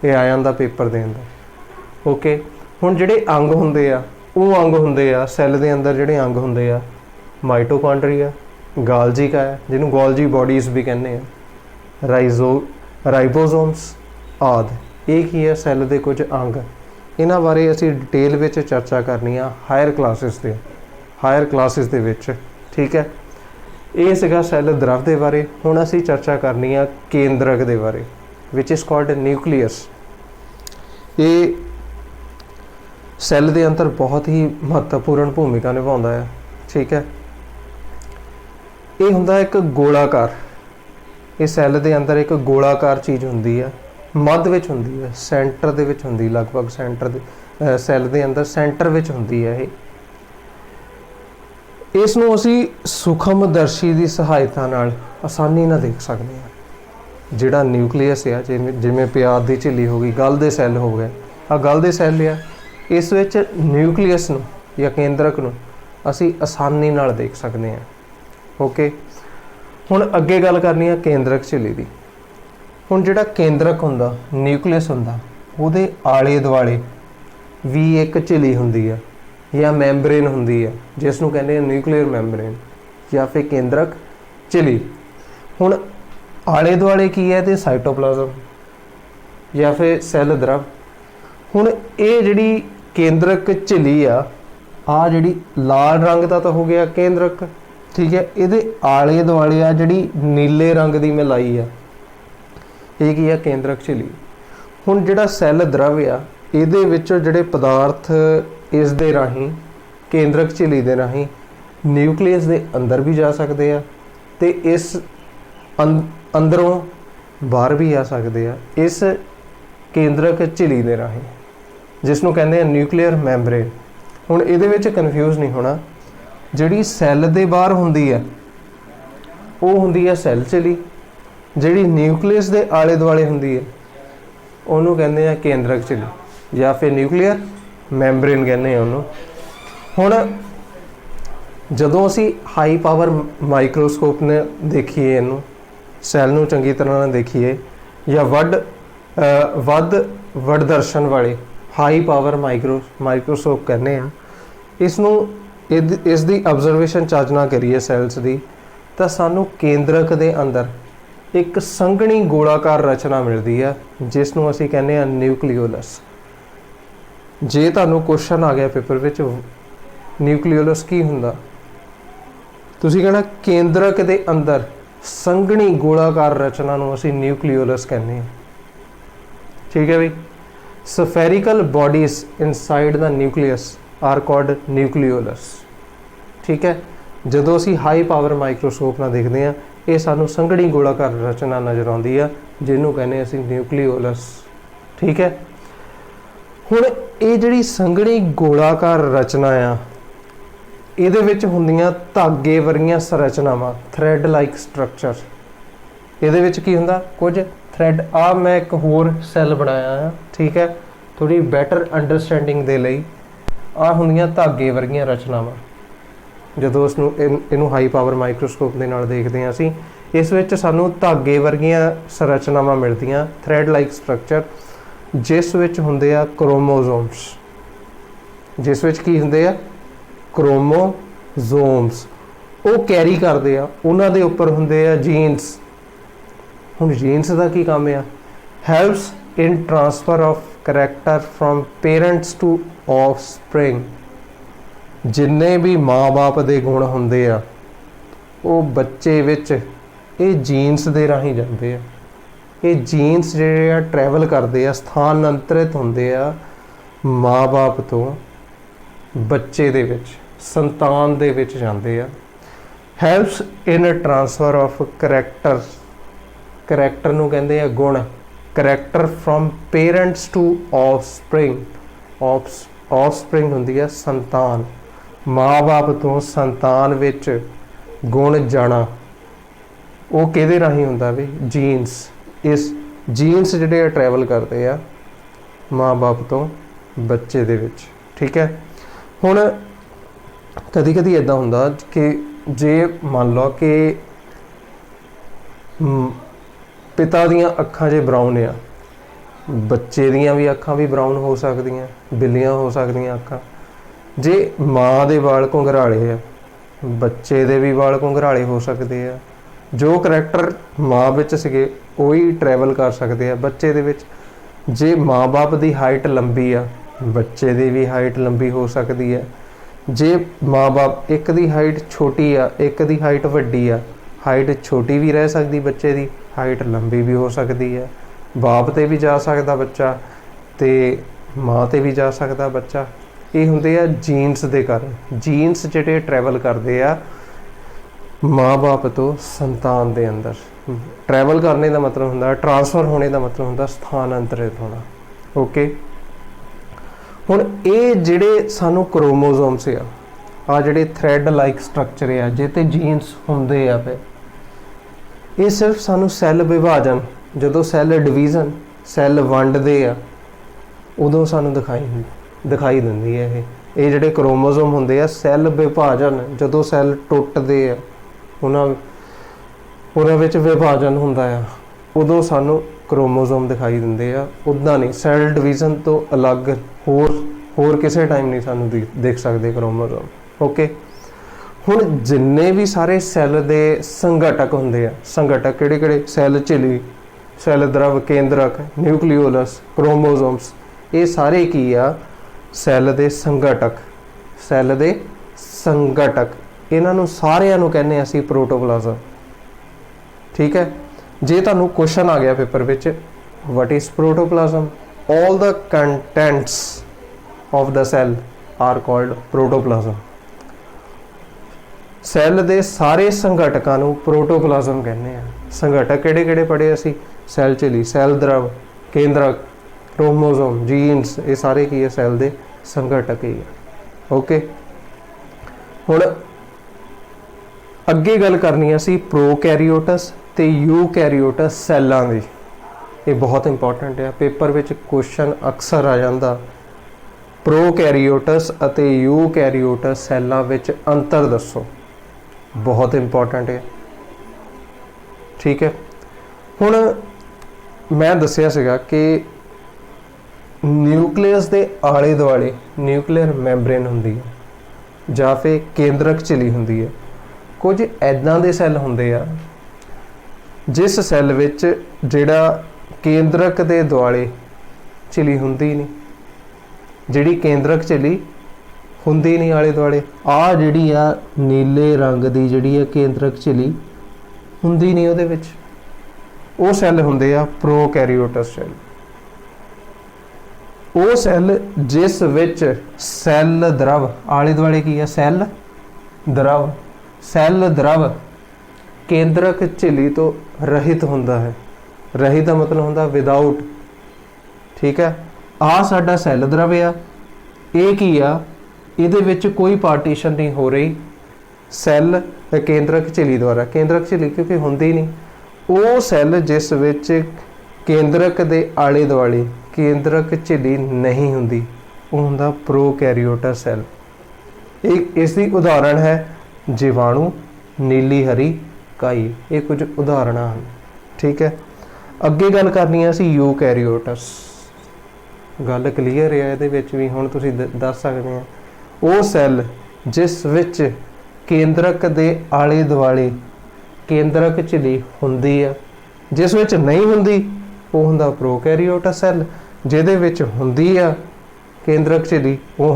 ये आ जाता पेपर के अंदर। ओके, हुण जिहड़े अंग हुंदे आ वो अंग हुंदे आ सैल दे अंदर, जिहड़े अंग हुंदे आ माइटोकॉन्ड्रिया, गाल्जी का है जिन्होंने गोल्जी बॉडीज़ भी कहने हैं, राइबोसोम्स आदि। ये की है? सैल के कुछ अंग। इन्हां बारे असीं डिटेल में चर्चा करनी आ हायर क्लासिस दे विच, ठीक है। ये सीगा सैल द्रव के बारे। हुण असीं चर्चा करनी है केंद्रक के बारे, विच इज़ कॉल्ड न्यूक्लीयस। ये सैल के अंदर बहुत ही महत्वपूर्ण भूमिका निभाउंदा है, ठीक है। ये हुंदा एक गोलाकार, ये सैल के अंदर एक गोलाकार चीज़ हुंदी है, मध विच हुंदी है, सेंटर दे विच हुंदी, लगभग सेंटर दे सैल के अंदर सेंटर विच हुंदी है। इस नूं असीं सूखमदर्शी की सहायता नाल आसानी नाल देख सकते हैं। जिहड़ा न्यूक्लीयस है, जिवें प्याज की झिल्ली हो गई, गल दे सैल हो गए, आ गल दे सैल आ, इस विच न्यूक्लीयस नूं या केंद्रक नूं असीं आसानी नाल देख सकते हैं। ओके, हुण अगे गल करनी है केंद्रक झिल्ली की। हुण जिहड़ा केंद्रक हुंदा, न्यूक्लीयस हुंदा, उहदे आले दुआले भी एक झिल्ली हुंदी है या मैंबरेन हुंदी है, जिसनूं कहंदे आ न्यूक्लीयर मैंबरेन या फिर केंद्रक झिल्ली। हुण आले दुआले की है? ते साइटोप्लाज्म या फिर सैल द्रव। हुण ये जिहड़ी केंद्रक झिल्ली आ जिहड़ी लाल रंग का तो हो गया केंद्रक, ठीक है। इहदे आले दुआले आ जिहड़ी नीले रंग की मैं लाई आ, ये की है? केंद्रक झिल्ली। हुण जिहड़ा सैल द्रव आ, इहदे विचों जिहड़े पदार्थ इस दे राही, केंद्रक झिल्ली दे राही न्यूक्लीयस दे अंदर भी जा सकते हैं, तो इस अंदरों बाहर भी आ सकते हैं, इस केंद्रक झिल्ली दे राही, जिसनों कहते हैं न्यूक्लीयर मैंबरेन। हुण इहदे विच कन्फ्यूज़ नहीं होना, जिहड़ी सैल दे बाहर हुंदी है वो हुंदी है सैल झिल्ली, जिहड़ी न्यूक्लीयस दे आले दुआले हुंदी है उहनूं कहते हैं केंद्रक झिल्ली या फिर न्यूक्लीयर मैंबरेन कहने हैं उन्होंने। हुण ਜਦੋਂ ਅਸੀਂ ਹਾਈ ਪਾਵਰ ਮਾਈਕਰੋਸਕੋਪ ਨੇ ਦੇਖੀਏ ਇਹਨੂੰ ਸੈੱਲ ਨੂੰ ਚੰਗੀ ਤਰ੍ਹਾਂ ਨਾਲ ਦੇਖੀਏ ਜਾਂ ਵੱਡ ਦਰਸ਼ਨ ਵਾਲੇ ਹਾਈ ਪਾਵਰ ਮਾਈਕਰੋਸਕੋਪ ਕਹਿੰਦੇ ਆ ਇਸ ਨੂੰ ਇਸ ਦੀ ਆਬਜ਼ਰਵੇਸ਼ਨ ਚੱਜ ਨਾਲ ਕਰੀਏ ਸੈਲਸ ਦੀ ਤਾਂ ਸਾਨੂੰ ਕੇਂਦਰਕ ਦੇ ਅੰਦਰ ਇੱਕ ਸੰਘਣੀ ਗੋਲਾਕਾਰ ਰਚਨਾ ਮਿਲਦੀ ਆ ਜਿਸ ਨੂੰ ਅਸੀਂ ਕਹਿੰਦੇ ਆ ਨਿਊਕਲੀਓਲਸ। ਜੇ ਤੁਹਾਨੂੰ ਕੁਐਸਚਨ ਆ ਗਿਆ ਪੇਪਰ ਵਿੱਚ ਨਿਊਕਲੀਓਲਸ ਕੀ ਹੁੰਦਾ, ਤੁਸੀਂ ਕਹਿਣਾ ਕੇਂਦਰਕ ਦੇ ਅੰਦਰ ਸੰਘਣੀ ਗੋਲਾਕਾਰ ਰਚਨਾ ਨੂੰ ਅਸੀਂ ਨਿਊਕਲੀਓਲਸ ਕਹਿੰਦੇ ਹਾਂ। ਠੀਕ ਹੈ ਬਈ। Spherical bodies inside the nucleus are called nucleolus. ਠੀਕ ਹੈ। ਜਦੋਂ ਅਸੀਂ ਹਾਈ ਪਾਵਰ ਮਾਈਕਰੋਸਕੋਪ ਨਾਲ ਦੇਖਦੇ ਹਾਂ ਇਹ ਸਾਨੂੰ ਸੰਘਣੀ ਗੋਲਾਕਾਰ ਰਚਨਾ ਨਜ਼ਰ ਆਉਂਦੀ ਆ ਜਿਹਨੂੰ ਕਹਿੰਦੇ ਅਸੀਂ ਨਿਊਕਲੀਓਲਸ। ਠੀਕ ਹੈ। ਹੁਣ ਇਹ ਜਿਹੜੀ ਸੰਘਣੀ ਗੋਲਾਕਾਰ ਰਚਨਾ ਆ ਇਹਦੇ ਵਿੱਚ ਹੁੰਦੀਆਂ ਧਾਗੇ ਵਰਗੀਆਂ ਸੰਰਚਨਾਵਾਂ, ਥ੍ਰੈਡ ਲਾਈਕ ਸਟਰਕਚਰ। ਇਹਦੇ ਵਿੱਚ ਕੀ ਹੁੰਦਾ, ਕੁਝ ਥ੍ਰੈਡ। ਆ ਮੈਂ ਇੱਕ ਹੋਰ ਸੈੱਲ ਬਣਾਇਆ ਆ, ਠੀਕ ਹੈ, ਥੋੜੀ ਬੈਟਰ ਅੰਡਰਸਟੈਂਡਿੰਗ ਦੇ ਲਈ। ਆ ਹੁੰਦੀਆਂ ਧਾਗੇ ਵਰਗੀਆਂ ਰਚਨਾਵਾਂ। ਜਦੋਂ ਉਸ ਨੂੰ ਇਹਨੂੰ ਹਾਈ ਪਾਵਰ ਮਾਈਕਰੋਸਕੋਪ ਦੇ ਨਾਲ ਦੇਖਦੇ ਹਾਂ ਅਸੀਂ, ਇਸ ਵਿੱਚ ਸਾਨੂੰ ਧਾਗੇ ਵਰਗੀਆਂ ਸੰਰਚਨਾਵਾਂ ਮਿਲਦੀਆਂ, ਥ੍ਰੈਡ ਲਾਈਕ ਸਟਰਕਚਰ, ਜਿਸ ਵਿੱਚ ਹੁੰਦੇ ਆ ਕ੍ਰੋਮੋਜ਼ੋਮਸ। ਜਿਸ ਵਿੱਚ ਕੀ ਹੁੰਦੇ ਆ, ਕ੍ਰੋਮੋਜ਼ੋਮਸ। ਉਹ ਕੈਰੀ ਕਰਦੇ ਆ, ਉਹਨਾਂ ਦੇ ਉੱਪਰ ਹੁੰਦੇ ਆ ਜੀਨਸ। ਹੁਣ ਜੀਨਸ ਦਾ ਕੀ ਕੰਮ ਆ, helps in transfer of character from parents to offspring. ਜਿੰਨੇ ਵੀ ਮਾਂ-ਬਾਪ ਦੇ ਗੁਣ ਹੁੰਦੇ ਆ ਉਹ ਬੱਚੇ ਵਿੱਚ ਇਹ ਜੀਨਸ ਦੇ ਰਾਹੀਂ ਜਾਂਦੇ ਆ। ਇਹ ਜੀਨਸ ਜਿਹੜੇ ਆ ਟਰੈਵਲ ਕਰਦੇ ਆ, ਸਥਾਨਾਂਤਰਿਤ ਹੁੰਦੇ ਆ ਮਾਂ-ਬਾਪ ਤੋਂ ਬੱਚੇ ਦੇ ਵਿੱਚ, ਸੰਤਾਨ ਦੇ ਵਿੱਚ ਜਾਂਦੇ ਆ। Helps in transfer of character. Character ਨੂੰ ਕਹਿੰਦੇ ਆ ਗੁਣ। Character from parents to offspring. Offspring ਹੁੰਦੀ ਆ ਸੰਤਾਨ। ਮਾਂ-ਬਾਪ ਤੋਂ ਸੰਤਾਨ ਵਿੱਚ ਗੁਣ ਜਾਣਾ ਉਹ ਕਿਹਦੇ ਰਾਹੀਂ ਹੁੰਦਾ ਵੀ, ਜੀਨਸ। ਇਸ ਜੀਨਸ ਜਿਹੜੇ ਆ ਟਰੈਵਲ ਕਰਦੇ ਆ ਮਾਂ-ਬਾਪ ਤੋਂ ਬੱਚੇ ਦੇ ਵਿੱਚ। ਠੀਕ ਹੈ। ਹੁਣ ਕਦੀ ਕਦੀ ਇੱਦਾਂ ਹੁੰਦਾ ਕਿ ਜੇ ਮੰਨ ਲਓ ਕਿ ਪਿਤਾ ਦੀਆਂ ਅੱਖਾਂ ਜੇ ਬਰਾਊਨ ਆ, ਬੱਚੇ ਦੀਆਂ ਵੀ ਅੱਖਾਂ ਵੀ ਬਰਾਊਨ ਹੋ ਸਕਦੀਆਂ, ਬਿੱਲੀਆਂ ਹੋ ਸਕਦੀਆਂ ਅੱਖਾਂ। ਜੇ ਮਾਂ ਦੇ ਵਾਲ ਘੁੰਘਰਾਲੇ ਆ, ਬੱਚੇ ਦੇ ਵੀ ਵਾਲ ਘੁੰਘਰਾਲੇ ਹੋ ਸਕਦੇ ਆ। ਜੋ ਕਰੈਕਟਰ ਮਾਂ ਵਿੱਚ ਸੀਗੇ ਉਹੀ ਟਰੈਵਲ ਕਰ ਸਕਦੇ ਆ ਬੱਚੇ ਦੇ ਵਿੱਚ। ਜੇ ਮਾਂ-ਬਾਪ ਦੀ ਹਾਈਟ ਲੰਬੀ ਆ, ਬੱਚੇ ਦੀ ਵੀ ਹਾਈਟ ਲੰਬੀ ਹੋ ਸਕਦੀ ਹੈ। ਜੇ ਮਾਂ-ਬਾਪ ਇੱਕ ਦੀ ਹਾਈਟ ਛੋਟੀ ਆ, ਇੱਕ ਦੀ ਹਾਈਟ ਵੱਡੀ ਆ, ਹਾਈਟ ਛੋਟੀ ਵੀ ਰਹਿ ਸਕਦੀ ਬੱਚੇ ਦੀ, ਹਾਈਟ ਲੰਬੀ ਵੀ ਹੋ ਸਕਦੀ ਹੈ। ਬਾਪ 'ਤੇ ਵੀ ਜਾ ਸਕਦਾ ਬੱਚਾ ਅਤੇ ਮਾਂ 'ਤੇ ਵੀ ਜਾ ਸਕਦਾ ਬੱਚਾ। ਇਹ ਹੁੰਦੇ ਆ ਜੀਨਸ ਦੇ ਕਾਰਨ। ਜੀਨਸ ਜਿਹੜੇ ਟਰੈਵਲ ਕਰਦੇ ਆ ਮਾਂ-ਬਾਪ ਤੋਂ ਸੰਤਾਨ ਦੇ ਅੰਦਰ। ਟਰੈਵਲ ਕਰਨੇ ਦਾ ਮਤਲਬ ਹੁੰਦਾ, ਟ੍ਰਾਂਸਫਰ ਹੋਣੇ ਦਾ ਮਤਲਬ ਹੁੰਦਾ ਸਥਾਨਾਂਤਰਿਤ ਹੋਣਾ। ਓਕੇ। ਹੁਣ ਇਹ ਜਿਹੜੇ ਸਾਨੂੰ ਕ੍ਰੋਮੋਜ਼ੋਮਸ ਆ ਜਿਹੜੇ ਥ੍ਰੈਡ ਲਾਈਕ ਸਟਰਕਚਰ ਆ ਜਿਹਦੇ 'ਤੇ ਜੀਨਸ ਹੁੰਦੇ ਆ, ਫਿਰ ਇਹ ਸਿਰਫ ਸਾਨੂੰ ਸੈੱਲ ਵਿਭਾਜਨ, ਜਦੋਂ ਸੈੱਲ ਡਿਵੀਜ਼ਨ, ਸੈੱਲ ਵੰਡਦੇ ਆ ਉਦੋਂ ਸਾਨੂੰ ਦਿਖਾਈ ਦਿੰਦੀ ਹੈ। ਇਹ ਜਿਹੜੇ ਕ੍ਰੋਮੋਜ਼ੋਮ ਹੁੰਦੇ ਆ ਸੈੱਲ ਵਿਭਾਜਨ, ਜਦੋਂ ਸੈੱਲ ਟੁੱਟਦੇ ਆ ਉਹਨਾਂ ਵਿੱਚ ਵਿਭਾਜਨ ਹੁੰਦਾ ਆ ਉਦੋਂ ਸਾਨੂੰ ਕ੍ਰੋਮੋਜ਼ੋਮ ਦਿਖਾਈ ਦਿੰਦੇ ਆ। ਉੱਦਾਂ ਨਹੀਂ, ਸੈੱਲ ਡਿਵੀਜ਼ਨ ਤੋਂ ਅਲੱਗ ਹੋਰ ਕਿਸੇ ਟਾਈਮ ਨਹੀਂ ਸਾਨੂੰ ਦੇਖ ਸਕਦੇ ਕ੍ਰੋਮੋਜ਼ੋਮ। ਓਕੇ। ਹੁਣ ਜਿੰਨੇ ਵੀ ਸਾਰੇ ਸੈੱਲ ਦੇ ਸੰਘਟਕ ਹੁੰਦੇ ਆ, ਸੰਘਟਕ ਕਿਹੜੇ ਸੈੱਲ ਝਿੱਲੀ, ਸੈੱਲ ਦਰਵ, ਕੇਂਦਰਕ, ਨਿਊਕਲੀਓਲਸ, ਕ੍ਰੋਮੋਜ਼ੋਮਸ, ਇਹ ਸਾਰੇ ਕੀ ਆ, ਸੈੱਲ ਦੇ ਸੰਘਟਕ। ਸੈੱਲ ਦੇ ਸੰਘਟਕ, ਇਹਨਾਂ ਨੂੰ ਸਾਰਿਆਂ ਨੂੰ ਕਹਿੰਦੇ ਅਸੀਂ ਪ੍ਰੋਟੋਪਲਾਜ਼ਮ। ਠੀਕ ਹੈ। ਜੇ ਤੁਹਾਨੂੰ ਕੁਐਸਚਨ ਆ ਗਿਆ ਪੇਪਰ ਵਿੱਚ, what is protoplasm? All the contents of the cell are called protoplasm. Cell ਦੇ ਸਾਰੇ ਸੰਘਟਕਾਂ ਨੂੰ ਪ੍ਰੋਟੋਪਲਾਜ਼ਮ ਕਹਿੰਦੇ ਆ। ਸੰਘਟਕ ਕਿਹੜੇ ਪੜ੍ਹੇ ਅਸੀਂ, ਸੈੱਲ ਝਿੱਲੀ, ਸੈੱਲ ਦਰਵ, ਕੇਂਦਰਕ, ਕ੍ਰੋਮੋਜ਼ੋਮ, ਜੀਨਸ, ਇਹ ਸਾਰੇ ਕੀ ਹੈ, ਸੈੱਲ ਦੇ ਸੰਘਟਕ ਹੀ ਆ। ਓਕੇ। ਹੁਣ ਅੱਗੇ ਗੱਲ ਕਰਨੀ ਅਸੀਂ ਪ੍ਰੋਕੈਰੀਓਟਸ ਤੇ ਯੂਕੈਰੀਓਟਸ ਸੈੱਲਾਂ ਦੀ। ਇਹ ਬਹੁਤ ਇੰਪੋਰਟੈਂਟ ਹੈ, ਪੇਪਰ ਵਿੱਚ ਕੁਐਸਚਨ ਅਕਸਰ ਆ ਜਾਂਦਾ प्रोकैरियोटस ਅਤੇ यूकैरियोटस ਸੈੱਲਾਂ ਵਿੱਚ ਅੰਤਰ ਦੱਸੋ। बहुत इंपॉर्टेंट है। ठीक है, ਹੁਣ मैं दसिया ਸੀਗਾ कि ਨਿਊਕਲੀਅਸ ਦੇ ਆਲੇ ਦੁਆਲੇ ਨਿਊਕਲੀਅਰ ਮੈਂਬਰੇਨ ਹੁੰਦੀ ਹੈ ਜਾਂ ਫਿਰ ਕੇਂਦਰਕ ਝਿੱਲੀ ਹੁੰਦੀ ਹੈ। ਕੁਝ ਐਦਾਂ ਦੇ ਸੈੱਲ ਹੁੰਦੇ ਆ ਜਿਸ ਸੈੱਲ ਵਿੱਚ ਜਿਹੜਾ ਕੇਂਦਰਕ ਦੇ ਦੁਆਲੇ ਝਿੱਲੀ ਹੁੰਦੀ ਨਹੀਂ, ਜਿਹੜੀ ਕੇਂਦਰਕ ਝਿੱਲੀ ਹੁੰਦੀ ਨਹੀਂ ਆਲੇ ਦੁਆਲੇ, ਆ ਜਿਹੜੀ ਆ ਨੀਲੇ ਰੰਗ ਦੀ ਜਿਹੜੀ ਆ ਕੇਂਦਰਕ ਝਿੱਲੀ ਹੁੰਦੀ ਨਹੀਂ ਉਹਦੇ ਵਿੱਚ, ਉਹ ਸੈੱਲ ਹੁੰਦੇ ਆ ਪ੍ਰੋਕੈਰੀਓਟਸ ਸੈੱਲ। ਉਹ ਸੈੱਲ ਜਿਸ ਵਿੱਚ ਸੈੱਲ ਦਰਵ ਆਲੇ ਦੁਆਲੇ ਕੀ ਆ, ਸੈੱਲ ਦਰਵ ਕੇਂਦਰਕ ਝਿੱਲੀ ਤੋਂ ਰਹਿਤ ਹੁੰਦਾ ਹੈ। ਰਹਿਤ ਦਾ ਮਤਲਬ ਹੁੰਦਾ ਵਿਦਆਊਟ। ਠੀਕ ਹੈ, ਆ ਸਾਡਾ ਸੈੱਲ ਦਰਵ ਆ, ਇਹ ਕੀ ਆ, ਇਹਦੇ ਵਿੱਚ ਕੋਈ ਪਾਰਟੀਸ਼ਨ ਨਹੀਂ ਹੋ ਰਹੀ ਸੈੱਲ ਕੇਂਦਰਕ ਝਿੱਲੀ ਦੁਆਰਾ। ਕੇਂਦਰਕ ਝਿੱਲੀ ਕਿਉਂਕਿ ਹੁੰਦੀ ਨਹੀਂ, ਉਹ ਸੈੱਲ ਜਿਸ ਵਿੱਚ ਕੇਂਦਰਕ ਦੇ ਆਲੇ ਦੁਆਲੇ ਕੇਂਦਰਕ ਝਿੱਲੀ ਨਹੀਂ ਹੁੰਦੀ, ਉਹ ਹੁੰਦਾ ਪ੍ਰੋਕੈਰੀਓਟਸ ਸੈੱਲ। ਇਸ ਦੀ ਉਦਾਹਰਣ ਹੈ ਜੀਵਾਣੂ, ਨੀਲੀ ਹਰੀ ਕਾਈ। ਇਹ ਕੁਝ ਉਦਾਹਰਣਾਂ ਹਨ। ਠੀਕ ਹੈ, ਅੱਗੇ ਗੱਲ ਕਰਨੀ ਹੈ ਅਸੀਂ ਯੂਕੈਰੀਓਟਸ। ਗੱਲ ਕਲੀਅਰ ਹੈ ਇਹਦੇ ਵਿੱਚ ਵੀ, ਹੁਣ ਤੁਸੀਂ ਦੱਸ ਸਕਦੇ ਆ ਉਹ ਸੈੱਲ ਜਿਸ ਵਿੱਚ ਕੇਂਦਰਕ ਦੇ ਆਲੇ ਦੁਆਲੇ ਕੇਂਦਰਕ ਝਿੱਲੀ ਹੁੰਦੀ ਆ, ਜਿਸ ਵਿੱਚ ਨਹੀਂ ਹੁੰਦੀ ਉਹ ਹੁੰਦਾ ਪ੍ਰੋਕੈਰੀਓਟਸ ਸੈੱਲ, ਜਿਹਦੇ ਵਿੱਚ ਹੁੰਦੀ ਆ ਕੇਂਦਰਕ ਝਿੱਲੀ ਉਹ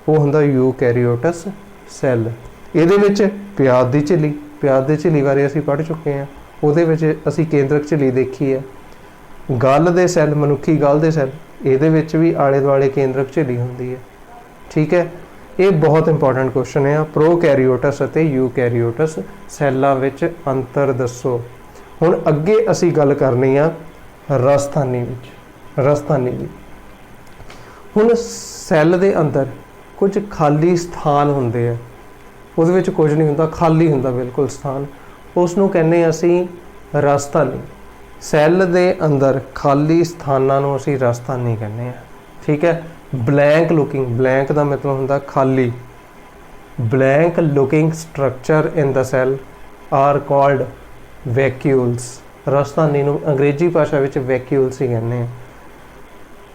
ਹੁੰਦਾ ਯੂਕੈਰੀਓਟਸ ਸੈੱਲ। ਇਹਦੇ ਵਿੱਚ ਪਿਆਜ਼ ਦੀ ਝਿੱਲੀ ਬਾਰੇ ਅਸੀਂ ਪੜ੍ਹ ਚੁੱਕੇ ਹਾਂ, ਉਹਦੇ ਵਿੱਚ ਅਸੀਂ ਕੇਂਦਰਕ ਝਿੱਲੀ ਦੇਖੀ ਆ। ਗਲ ਦੇ ਸੈੱਲ, ਮਨੁੱਖੀ ਗਲ ਦੇ ਸੈੱਲ, ਇਹਦੇ ਵਿੱਚ ਵੀ ਆਲੇ ਦੁਆਲੇ ਕੇਂਦਰਕ ਝਿੱਲੀ ਹੁੰਦੀ ਹੈ। ਠੀਕ ਹੈ, ਇਹ ਬਹੁਤ ਇੰਪੋਰਟੈਂਟ ਕੁਐਸਚਨ ਹੈ। ਪ੍ਰੋਕੈਰੀਓਟਸ ਅਤੇ ਯੂਕੈਰੀਓਟਸ ਸੈੱਲਾਂ ਵਿੱਚ ਅੰਤਰ ਦੱਸੋ। ਹੁਣ ਅੱਗੇ ਅਸੀਂ ਗੱਲ ਕਰਨੀ ਆ ਰਸਥਾਨੀ ਦੀ। ਹੁਣ ਸੈੱਲ ਦੇ ਅੰਦਰ ਕੁਝ ਖਾਲੀ ਸਥਾਨ ਹੁੰਦੇ ਆ, ਉਹਦੇ ਵਿੱਚ ਕੁਝ ਨਹੀਂ ਹੁੰਦਾ, ਖਾਲੀ ਹੁੰਦਾ ਬਿਲਕੁਲ ਸਥਾਨ, ਉਸ ਨੂੰ ਕਹਿੰਦੇ ਹਾਂ ਅਸੀਂ ਰਸਥਾਨੀ। ਸੈੱਲ ਦੇ ਅੰਦਰ ਖਾਲੀ ਸਥਾਨਾਂ ਨੂੰ ਅਸੀਂ ਰਸਥਾਨੀ ਕਹਿੰਦੇ ਹਾਂ। ਠੀਕ ਹੈ, ਬਲੈਂਕ ਦਾ ਮਤਲਬ ਹੁੰਦਾ ਖਾਲੀ। Blank looking structure in the cell are called vacuoles. ਰਸਥਾਨੀ ਨੂੰ ਅੰਗਰੇਜ਼ੀ ਭਾਸ਼ਾ ਵਿੱਚ ਵੈਕਿਊਲਸ ਹੀ ਕਹਿੰਦੇ ਆ।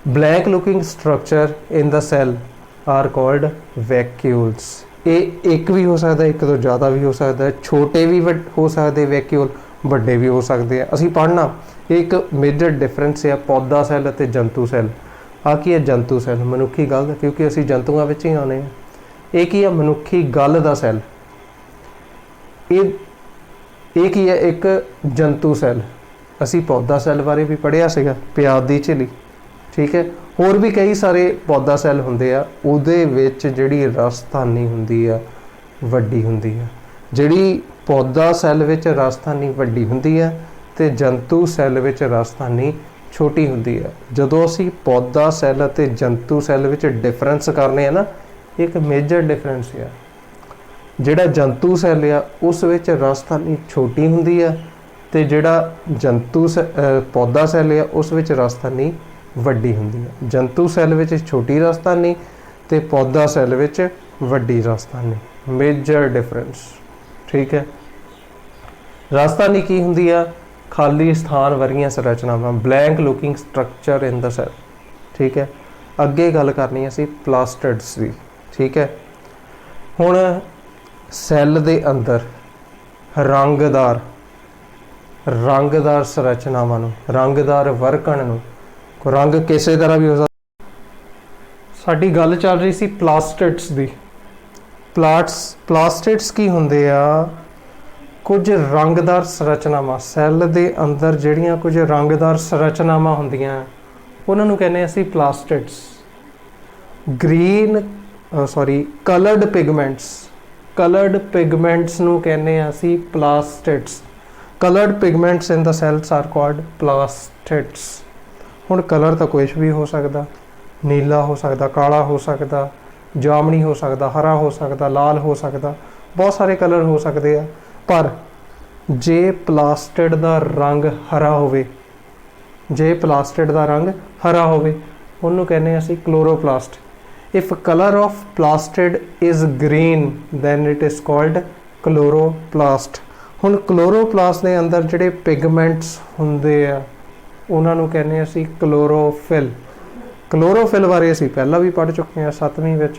Blank looking structure in the cell are called vacuoles. ਇਹ ਇੱਕ ਵੀ ਹੋ ਸਕਦਾ, ਇੱਕ ਤੋਂ ਜ਼ਿਆਦਾ ਵੀ ਹੋ ਸਕਦਾ, ਛੋਟੇ ਵੀ ਹੋ ਸਕਦੇ ਵੈਕਿਊਲ, ਵੱਡੇ ਵੀ ਹੋ ਸਕਦੇ ਆ। ਅਸੀਂ ਪੜ੍ਹਨਾ ਇੱਕ ਮੇਜਰ ਡਿਫਰੈਂਸ ਹੈ ਪੌਦਾ ਸੈੱਲ ਅਤੇ ਜੰਤੂ ਸੈੱਲ। ਆ ਕੀ ਹੈ, ਜੰਤੂ ਸੈੱਲ ਮਨੁੱਖੀ ਗਲ ਦਾ, ਕਿਉਂਕਿ ਅਸੀਂ ਜੰਤੂਆਂ ਵਿੱਚ ਹੀ ਆਉਂਦੇ ਹਾਂ। ਇਹ ਕੀ ਹੈ, ਮਨੁੱਖੀ ਗਲ ਦਾ ਸੈੱਲ। ਇਹ ਕੀ ਹੈ, ਇੱਕ ਜੰਤੂ ਸੈੱਲ। ਅਸੀਂ ਪੌਦਾ ਸੈੱਲ ਬਾਰੇ ਵੀ ਪੜ੍ਹਿਆ ਸੀਗਾ, ਪਿਆਜ਼ ਦੀ ਝਿੱਲੀ। ਠੀਕ ਹੈ, ਹੋਰ ਵੀ ਕਈ ਸਾਰੇ ਪੌਦਾ ਸੈੱਲ ਹੁੰਦੇ ਆ, ਉਹਦੇ ਵਿੱਚ ਜਿਹੜੀ ਰਸਥਾਨੀ ਹੁੰਦੀ ਆ ਵੱਡੀ ਹੁੰਦੀ ਆ। ਜਿਹੜੀ ਪੌਦਾ ਸੈੱਲ ਵਿੱਚ ਰਸਥਾਨੀ ਵੱਡੀ ਹੁੰਦੀ ਆ ਤੇ ਜੰਤੂ ਸੈੱਲ ਵਿੱਚ ਰਸਥਾਨੀ ਛੋਟੀ ਹੁੰਦੀ ਆ। ਜਦੋਂ ਅਸੀਂ ਪੌਦਾ ਸੈੱਲ ਅਤੇ ਜੰਤੂ ਸੈੱਲ ਵਿੱਚ ਡਿਫਰੈਂਸ ਕਰਨੇ ਆ ਨਾ, ਇੱਕ ਮੇਜਰ ਡਿਫਰੈਂਸ ਆ, ਜਿਹੜਾ ਜੰਤੂ ਸੈੱਲ ਆ ਉਸ ਵਿੱਚ ਰਸਥਾਨੀ ਛੋਟੀ ਹੁੰਦੀ ਆ ਤੇ ਜਿਹੜਾ ਪੌਦਾ ਸੈੱਲ ਆ ਉਸ ਵਿੱਚ ਰਸਥਾਨੀ ਵੱਡੀ ਹੁੰਦੀ ਹੈ। ਜੰਤੂ ਸੈੱਲ ਵਿੱਚ ਛੋਟੀ ਰਸਥਾਨੀ ਤੇ ਪੌਦਾ ਸੈੱਲ ਵਿੱਚ ਵੱਡੀ ਰਸਥਾਨੀ, ਮੇਜਰ ਡਿਫਰੈਂਸ। ਠੀਕ ਹੈ, ਰਸਥਾਨੀ ਕੀ ਹੁੰਦੀ ਆ, ਖਾਲੀ ਸਥਾਨ ਵਰਗੀਆਂ ਸੰਰਚਨਾਵਾਂ, blank looking structure in the cell. ਠੀਕ ਹੈ, ਅੱਗੇ ਗੱਲ ਕਰਨੀ ਅਸੀਂ ਪਲਾਸਟਿਡਸ ਦੀ। ਠੀਕ ਹੈ, ਹੁਣ ਸੈੱਲ ਦੇ ਅੰਦਰ ਰੰਗਦਾਰ ਸੰਰਚਨਾਵਾਂ ਨੂੰ, ਰੰਗਦਾਰ ਵਰਕਣ ਨੂੰ, ਰੰਗ ਕਿਸੇ ਤਰ੍ਹਾਂ ਵੀ ਹੋ ਸਕਦਾ। ਸਾਡੀ ਗੱਲ ਚੱਲ ਰਹੀ ਸੀ ਪਲਾਸਟਿਡਸ ਦੀ। ਪਲਾਸਟਿਡਸ ਕੀ ਹੁੰਦੇ ਆ, ਕੁਝ ਰੰਗਦਾਰ ਸੰਰਚਨਾਵਾਂ ਸੈੱਲ ਦੇ ਅੰਦਰ, ਜਿਹੜੀਆਂ ਕੁਝ ਰੰਗਦਾਰ ਸੰਰਚਨਾਵਾਂ ਹੁੰਦੀਆਂ ਉਹਨਾਂ ਨੂੰ ਕਹਿੰਦੇ ਅਸੀਂ ਪਲਾਸਟਿਡਸ। ਕਲਰਡ ਪਿਗਮੈਂਟਸ ਨੂੰ ਕਹਿੰਦੇ ਆ ਅਸੀਂ plastids. Coloured pigments in the cells are called plastids. ਹੁਣ ਕਲਰ ਤਾਂ ਕੁਛ ਵੀ ਹੋ ਸਕਦਾ, ਨੀਲਾ ਹੋ ਸਕਦਾ, ਕਾਲਾ ਹੋ ਸਕਦਾ, ਜਾਮਣੀ ਹੋ ਸਕਦਾ, ਹਰਾ ਹੋ ਸਕਦਾ, ਲਾਲ ਹੋ ਸਕਦਾ, ਬਹੁਤ ਸਾਰੇ ਕਲਰ ਹੋ ਸਕਦੇ ਆ। ਪਰ ਜੇ ਪਲਾਸਟਿਡ ਦਾ ਰੰਗ ਹਰਾ ਹੋਵੇ, ਉਹਨੂੰ ਕਹਿੰਦੇ ਅਸੀਂ chloroplast. If colour of plastid is green then it is called chloroplast. हुण क्लोरोप्लास्ट के अंदर जिहड़े पिगमेंट्स हुंदे आ उन्हां नूं कहने असीं क्लोरोफिल। क्लोरोफिल बारे असीं पहला भी पढ़ चुके हैं 7वीं विच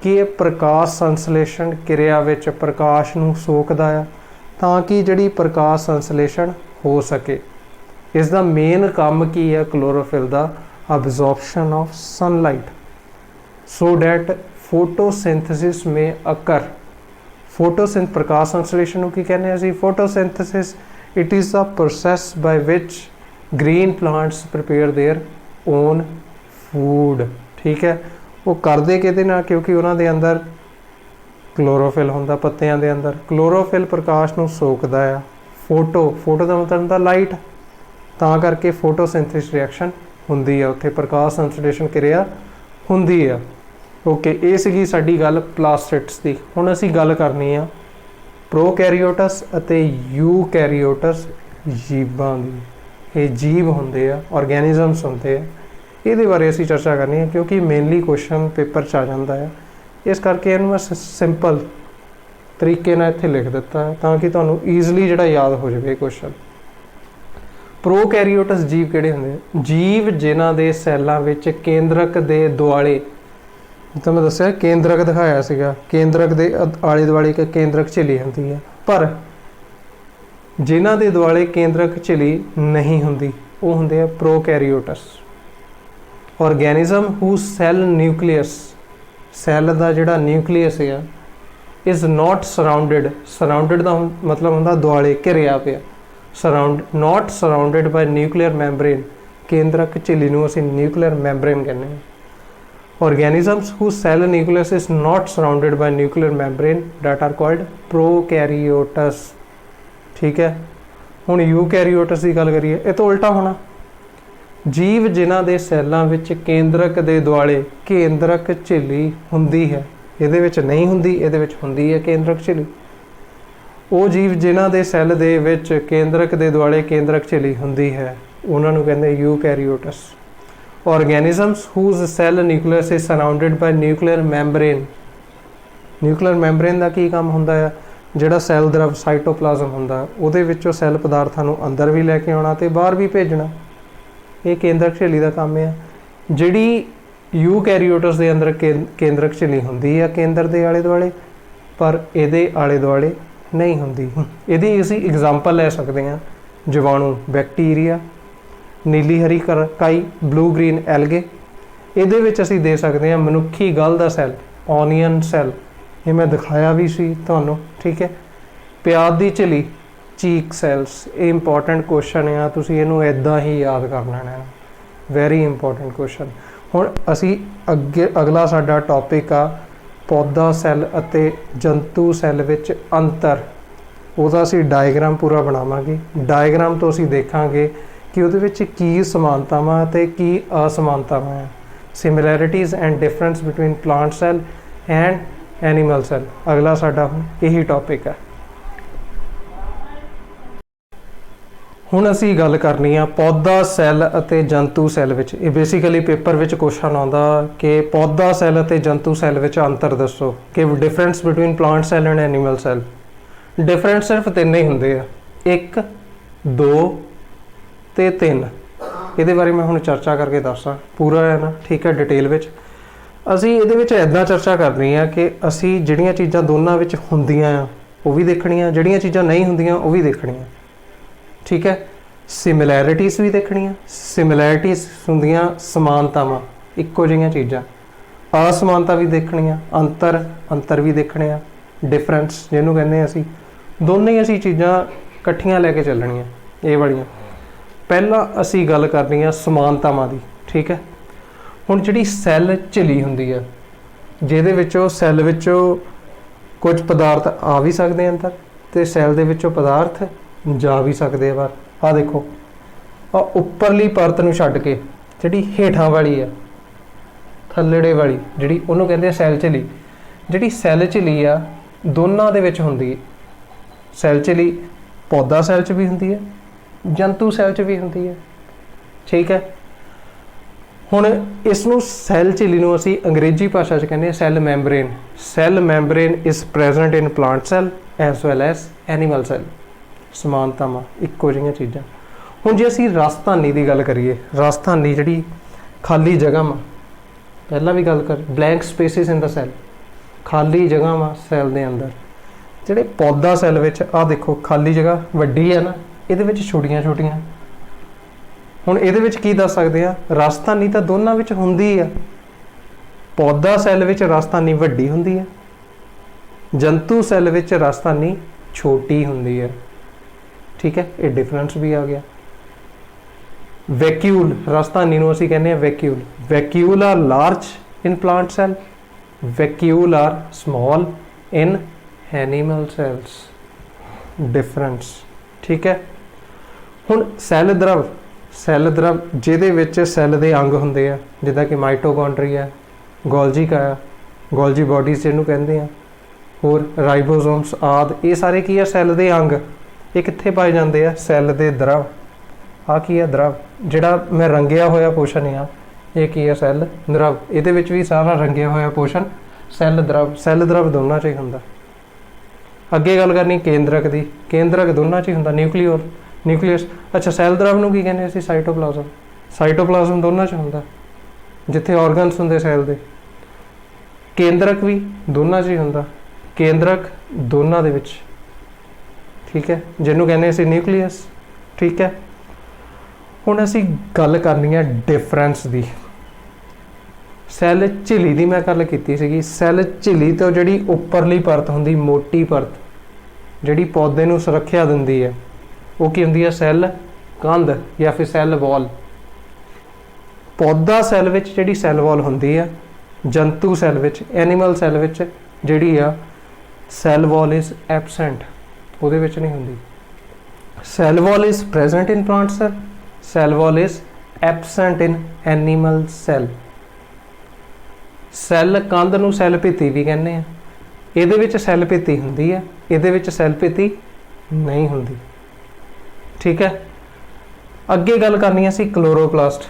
कि ये प्रकाश संश्लेषण क्रिया विच प्रकाश नूं सोखदा आ तां कि जिहड़ी प्रकाश संश्लेषण हो सके। इसका मेन काम की है क्लोरोफिल का absorption of sunlight so that photosynthesis में अकर। फोटोसिंथ प्रकाश संश्लेषण की कहने असीं photosynthesis it is the process by which green plants prepare their own food. ठीक है, वो करते किहदे नाल क्योंकि उन्होंने अंदर क्लोरोफिल होंदा पत्तियां दे अंदर। क्लोरोफिल प्रकाश नूं सोखदा आ। फोटो का मतलब होंदा लाइट, तां करके फोटोसिंथेसिस रिएक्शन हुंदी है, उत्थे प्रकाश संश्लेषण क्रिया हुंदी है। ओके, ये सीगी साडी गल प्लास्टिड्स की। हुण असीं गल करनी आ प्रोकैरियोटस अते यूकैरियोटस जीवां दी। ये जीव होंदे आ, ऑर्गेनिजम्स होंदे आ, ये बारे असीं चर्चा करनी है क्योंकि मेनली क्वेश्चन पेपर च आ जाता है। इस करके इहनूं मैं सिंपल तरीके नाल इत्थे लिख दिता है ताकि तुहानूं ईजली जिहड़ा याद हो जाए क्वेश्चन। प्रोकैरियोटस जीव किहड़े हुंदे? जीव जिन्हां दे सैलां विच केंद्रक दे दुआले, तो मैं दस्सिआ केंद्रक दिखाया सीगा, केंद्रक दे आले दुआले एक केंद्रक झिल्ली हुंदी है, पर जिन्हां दे दुआले केंद्रक झिल्ली नहीं हुंदी वो हुंदे आ प्रोकैरियोटस। ऑर्गेनिज्म हू सैल न्यूक्लियस, सैल का जिहड़ा न्यूक्लियस है इज़ नॉट सराउंडिड, सराउंडिड का मतलब होंदा दुआले घिरिया पिया, surround not surrounded by nuclear membrane. केंद्रक झिल्ली नूं असीं न्यूक्लियर मैंब्रेन कहने हैं। Organisms who cell nucleus is not surrounded by nuclear membrane that are called prokaryotes. ठीक है, हुण यूकैरियोटस की गल करिए, ये तो उल्टा होना। जीव जिन्हां दे सैलां विच केंद्रक दे दुआले केंद्रक झिल्ली हुंदी है, इहदे विच नहीं हुंदी, इहदे विच हुंदी है केंद्रक झिल्ली। वो जीव जिन्हां दे सैल दे विच केंद्रक दे दुआले केंद्रक झिल्ली हुंदी है उन्हां नूं कहंदे eukaryotes. Organisms whose cell nucleus is surrounded by nuclear membrane. Nuclear membrane का की काम हुंदा है? जिहड़ा सैल द्रव साइटोप्लाज्म हुंदा उहदे विचों सैल पदार्थां नूं अंदर भी लैके आउणा ते बाहर भी भेजना, ये केंद्रक झिल्ली का काम है। जिहड़ी यूकैरियोटस के अंदर केंद्रक झिल्ली हुंदी है केंद्र के आले दुआले, पर इहदे आले दुआले नहीं हुंदी। इहदी असीं एग्जाम्पल लै सकते हैं जीवाणु बैक्टीरिया, नीली हरी काई, ब्लू ग्रीन एलगे। इहदे विच असीं दे सकते हैं मनुखी गल दा सैल, ऑनियन सैल, ये मैं दिखाया भी सी तुहानूं। ठीक है, प्याज की झिल्ली चीक सैल्स, ये इंपॉर्टेंट क्वेश्चन है, तुसीं इहनूं इदां ही याद करना है, वेरी इंपॉर्टेंट क्वेश्चन। हुण असीं अगे अगला साडा टॉपिक आ पौधा सैल अते जंतु सैल विच अंतर। ਉਹਦਾ ਅਸੀਂ डायग्राम पूरा बनावांगे। डायग्राम तो ਅਸੀਂ देखांगे कि ਉਹਦੇ ਵਿੱਚ ਕੀ ਸਮਾਨਤਾਵਾਂ ਅਤੇ ਕੀ ਅਸਮਾਨਤਾਵਾਂ ਹੈ। Similarities and difference between plant cell and animal cell अगला साडा हुण यही टॉपिक है। हुण असीं गल करनी आ पौधा सैल अते जंतु सैल विच। ये बेसिकली पेपर विच क्वेश्चन आउंदा कि पौधा सैल अते जंतु सैल विच अंतर दसो कि difference between plant cell and animal cell. Difference सिर्फ तीन ही हुंदे आ, 1 2 ते 3। ये बारे मैं हुण चर्चा करके दसां पूरा है ना, ठीक है, डिटेल विच। असीं इहदे विच इदां चर्चा करनी है कि असीं जिहड़ियां चीज़ां दोनां विच हुंदियां आ वो भी देखणियां, जिहड़ियां चीज़ां नहीं हुंदियां वो भी देखणियां, ठीक है। सिमिलैरिटीज़ भी देखणियां, सिमिलैरिटीज़ हुंदियां समानतावां इक्को जिहियां चीज़ां, असमानता भी देखणियां, अंतर अंतर भी देखणे आ, डिफरेंस जिहनूं कहंदे असीं, दोनों ही असीं चीज़ां इकट्ठियां लैके चलणियां ये वालियां। पहला असी गल करनी है समानतावां दी, ठीक है। हुण जिहड़ी सैल झिल्ली हुंदी है जिहदे विचों सैल विचों कुछ पदार्थ आ भी सकते अंदर ते सैल दे विचों पदार्थ जा भी सकते बाहर। आ देखो, आ उपरली परत नूं छड्ड के जिहड़ी हेठां वाली है थल्लड़े वाली जिहड़ी उहनूं कहंदे आ सैल झिल्ली। जिहड़ी सैल झिल्ली आ दोनां दे विच हुंदी है। सैल झिल्ली पौधा सैल च भी हुंदी है, जंतु सैल च भी हुंदी है, ठीक है। ਹੁਣ ਇਸ ਨੂੰ ਸੈੱਲ ਝਿੱਲੀ ਨੂੰ ਅਸੀਂ ਅੰਗਰੇਜ਼ੀ ਭਾਸ਼ਾ 'ਚ ਕਹਿੰਦੇ ਹਾਂ cell membrane. Cell membrane is present in plant cell as well as animal cell. ਸਮਾਨਤਾਵਾਂ ਇੱਕੋ ਜਿਹੀਆਂ ਚੀਜ਼ਾਂ। ਹੁਣ ਜੇ ਅਸੀਂ ਰਾਜਧਾਨੀ ਦੀ ਗੱਲ ਕਰੀਏ, ਰਾਜਧਾਨੀ ਜਿਹੜੀ ਖਾਲੀ ਜਗ੍ਹਾ ਵਾ, ਪਹਿਲਾਂ ਵੀ ਗੱਲ ਕਰ blank spaces in the cell, ਖਾਲੀ ਜਗ੍ਹਾ ਵਾ ਸੈੱਲ ਦੇ ਅੰਦਰ। ਜਿਹੜੇ ਪੌਦਾ ਸੈੱਲ ਵਿੱਚ ਆਹ ਦੇਖੋ ਖਾਲੀ ਜਗ੍ਹਾ ਵੱਡੀ ਹੈ ਨਾ, ਇਹਦੇ ਵਿੱਚ ਛੋਟੀਆਂ ਛੋਟੀਆਂ। ਹੁਣ ਇਹਦੇ ਵਿੱਚ ਕੀ ਦੱਸ ਸਕਦੇ ਆ, ਰਾਜਧਾਨੀ ਤਾਂ ਦੋਨਾਂ ਵਿੱਚ ਹੁੰਦੀ ਆ। ਪੌਦਾ ਸੈੱਲ ਵਿੱਚ ਰਾਜਧਾਨੀ ਵੱਡੀ ਹੁੰਦੀ ਹੈ, ਜੰਤੂ ਸੈੱਲ ਵਿੱਚ ਰਾਜਧਾਨੀ ਛੋਟੀ ਹੁੰਦੀ ਹੈ। ਠੀਕ ਹੈ, ਇਹ ਡਿਫਰੈਂਸ ਵੀ ਆ ਗਿਆ। ਵੈਕਿਊਲ, ਰਾਜਧਾਨੀ ਨੂੰ ਅਸੀਂ ਕਹਿੰਦੇ ਹਾਂ ਵੈਕਿਊਲ। ਵੈਕਿਊਲ ਆਰ ਲਾਰਜ ਇਨ plant cell, vacuole R small ਇਨ ਐਨੀਮਲ ਸੈਲਸ। ਡਿਫਰੈਂਸ। ਠੀਕ ਹੈ। ਹੁਣ ਸੈੱਲ ਦਰਵ, ਸੈੱਲ ਦਰਵ ਜਿਹਦੇ ਵਿੱਚ ਸੈੱਲ ਦੇ ਅੰਗ ਹੁੰਦੇ ਆ, ਜਿੱਦਾਂ ਕਿ ਮਾਈਟੋਕੌਂਡਰੀਆ, ਗੋਲਜੀਕਾ, ਗੋਲਜੀ ਬੋਡੀਜ਼ ਜਿਹਨੂੰ ਕਹਿੰਦੇ ਆ, ਹੋਰ ਰਾਈਬੋਸੋਮਸ ਆਦਿ, ਇਹ ਸਾਰੇ ਕੀ ਆ, ਸੈੱਲ ਦੇ ਅੰਗ। ਇਹ ਕਿੱਥੇ ਪਾਏ ਜਾਂਦੇ ਆ, ਸੈੱਲ ਦੇ ਦਰਵ। ਆਹ ਕੀ ਆ, ਦਰਵ। ਜਿਹੜਾ ਮੈਂ ਰੰਗਿਆ ਹੋਇਆ ਪੋਸ਼ਨ ਆ, ਇਹ ਕੀ ਆ, ਸੈੱਲ ਦਰਵ। ਇਹਦੇ ਵਿੱਚ ਵੀ ਸਾਰਾ ਰੰਗਿਆ ਹੋਇਆ ਪੋਸ਼ਨ ਸੈੱਲ ਦਰਵ। ਸੈੱਲ ਦਰਵ ਦੋਨਾਂ 'ਚ ਹੀ ਹੁੰਦਾ। ਅੱਗੇ ਗੱਲ ਕਰਨੀ ਕੇਂਦਰਕ ਦੀ। ਕੇਂਦਰਕ ਦੋਨਾਂ 'ਚ ਹੀ ਹੁੰਦਾ, ਨਿਊਕਲੀਅਸ। ਅੱਛਾ, ਸੈੱਲ ਦਰਵ ਨੂੰ ਕੀ ਕਹਿੰਦੇ ਅਸੀਂ, ਸਾਈਟੋਪਲਾਜ਼ਮ। ਸਾਈਟੋਪਲਾਜ਼ਮ ਦੋਨਾਂ 'ਚ ਹੁੰਦਾ, ਜਿੱਥੇ ਆਰਗਨਸ ਹੁੰਦੇ ਸੈੱਲ ਦੇ। ਕੇਂਦਰਕ ਵੀ ਦੋਨਾਂ 'ਚ ਹੀ ਹੁੰਦਾ, ਕੇਂਦਰਕ ਦੋਨਾਂ ਦੇ ਵਿੱਚ। ਠੀਕ ਹੈ, ਜਿਹਨੂੰ ਕਹਿੰਦੇ ਅਸੀਂ ਨਿਊਕਲੀਅਸ। ਠੀਕ ਹੈ। ਹੁਣ ਅਸੀਂ ਗੱਲ ਕਰਨੀ ਹੈ ਡਿਫਰੈਂਸ ਦੀ। ਸੈੱਲ ਝਿੱਲੀ ਦੀ ਮੈਂ ਗੱਲ ਕੀਤੀ ਸੀਗੀ। ਸੈੱਲ ਝਿੱਲੀ ਤੋਂ ਜਿਹੜੀ ਉੱਪਰਲੀ ਪਰਤ ਹੁੰਦੀ, ਮੋਟੀ ਪਰਤ, ਜਿਹੜੀ ਪੌਦੇ ਨੂੰ ਸੁਰੱਖਿਆ ਦਿੰਦੀ ਹੈ, ਉਹ ਕੀ ਹੁੰਦੀ ਹੈ, ਸੈੱਲ ਕੰਧ ਜਾਂ ਫਿਰ ਸੈੱਲ ਵਾਲ। ਪੌਦਾ ਸੈੱਲ ਵਿੱਚ ਜਿਹੜੀ ਸੈੱਲ ਵਾਲ ਹੁੰਦੀ ਆ, ਜੰਤੂ ਸੈੱਲ ਵਿੱਚ, ਐਨੀਮਲ ਸੈੱਲ ਵਿੱਚ ਜਿਹੜੀ ਆ ਸੈੱਲ ਵਾਲ ਇਜ਼ ਐਬਸੈਂਟ, ਉਹਦੇ ਵਿੱਚ ਨਹੀਂ ਹੁੰਦੀ। Cell wall is present in plant cell, cell wall is absent in animal cell. Cell ਕੰਧ ਨੂੰ ਸੈੱਲ ਭਿੱਤੀ ਵੀ ਕਹਿੰਦੇ ਆ। ਇਹਦੇ ਵਿੱਚ ਸੈੱਲ ਭਿੱਤੀ ਹੁੰਦੀ ਹੈ, ਇਹਦੇ ਵਿੱਚ ਸੈੱਲ ਭਿੱਤੀ ਨਹੀਂ ਹੁੰਦੀ। ਠੀਕ ਹੈ। ਅੱਗੇ ਗੱਲ ਕਰਨੀ ਅਸੀਂ ਕਲੋਰੋਪਲਾਸਟ।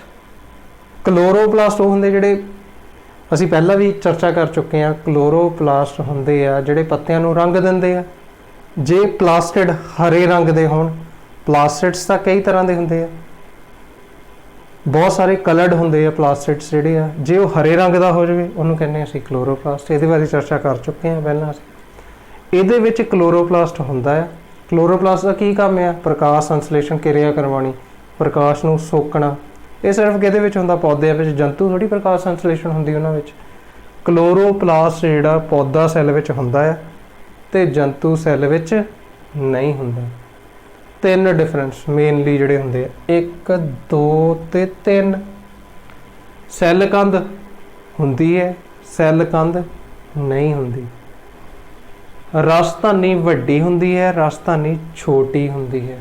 ਕਲੋਰੋਪਲਾਸਟ ਉਹ ਹੁੰਦੇ ਜਿਹੜੇ ਅਸੀਂ ਪਹਿਲਾਂ ਵੀ ਚਰਚਾ ਕਰ ਚੁੱਕੇ ਹਾਂ। ਕਲੋਰੋਪਲਾਸਟ ਹੁੰਦੇ ਆ ਜਿਹੜੇ ਪੱਤਿਆਂ ਨੂੰ ਰੰਗ ਦਿੰਦੇ ਆ। ਜੇ ਪਲਾਸਟਿਡ ਹਰੇ ਰੰਗ ਦੇ ਹੋਣ, ਪਲਾਸਟਿਡਸ ਤਾਂ ਕਈ ਤਰ੍ਹਾਂ ਦੇ ਹੁੰਦੇ ਆ, ਬਹੁਤ ਸਾਰੇ ਕਲਰਡ ਹੁੰਦੇ ਆ ਪਲਾਸਟਿਡਸ ਜਿਹੜੇ ਆ। ਜੇ ਉਹ ਹਰੇ ਰੰਗ ਦਾ ਹੋ ਜਾਵੇ, ਉਹਨੂੰ ਕਹਿੰਦੇ ਅਸੀਂ ਕਲੋਰੋਪਲਾਸਟ। ਇਹਦੇ ਬਾਰੇ ਚਰਚਾ ਕਰ ਚੁੱਕੇ ਹਾਂ ਪਹਿਲਾਂ ਅਸੀਂ। ਇਹਦੇ ਵਿੱਚ ਕਲੋਰੋਪਲਾਸਟ ਹੁੰਦਾ ਹੈ। ਕਲੋਰੋਪਲਾਸਟ ਦਾ ਕੀ ਕੰਮ ਆ, ਪ੍ਰਕਾਸ਼ ਸੰਸਲੇਸ਼ਨ ਕਿਰਿਆ ਕਰਵਾਉਣੀ, ਪ੍ਰਕਾਸ਼ ਨੂੰ ਸੋਕਣਾ। ਇਹ ਸਿਰਫ ਕਿਹਦੇ ਵਿੱਚ ਹੁੰਦਾ, ਪੌਦਿਆਂ ਵਿੱਚ। ਜੰਤੂ ਥੋੜੀ ਪ੍ਰਕਾਸ਼ ਸੰਸਲੇਸ਼ਨ ਹੁੰਦੀ ਉਹਨਾਂ ਵਿੱਚ। ਕਲੋਰੋਪਲਾਸਟ ਜਿਹੜਾ ਪੌਦਾ ਸੈੱਲ ਵਿੱਚ ਹੁੰਦਾ ਹੈ ਤੇ ਜੰਤੂ ਸੈੱਲ ਵਿੱਚ ਨਹੀਂ ਹੁੰਦਾ। ਤਿੰਨ ਡਿਫਰੈਂਸ ਮੇਨਲੀ ਜਿਹੜੇ ਹੁੰਦੇ ਆ, 1 2 ਤੇ 3। ਸੈੱਲ ਕੰਧ ਹੁੰਦੀ ਹੈ, ਸੈੱਲ ਕੰਧ ਨਹੀਂ ਹੁੰਦੀ। ਰਾਜਧਾਨੀ ਵੱਡੀ ਹੁੰਦੀ ਹੈ, ਰਾਜਧਾਨੀ ਛੋਟੀ ਹੁੰਦੀ ਹੈ।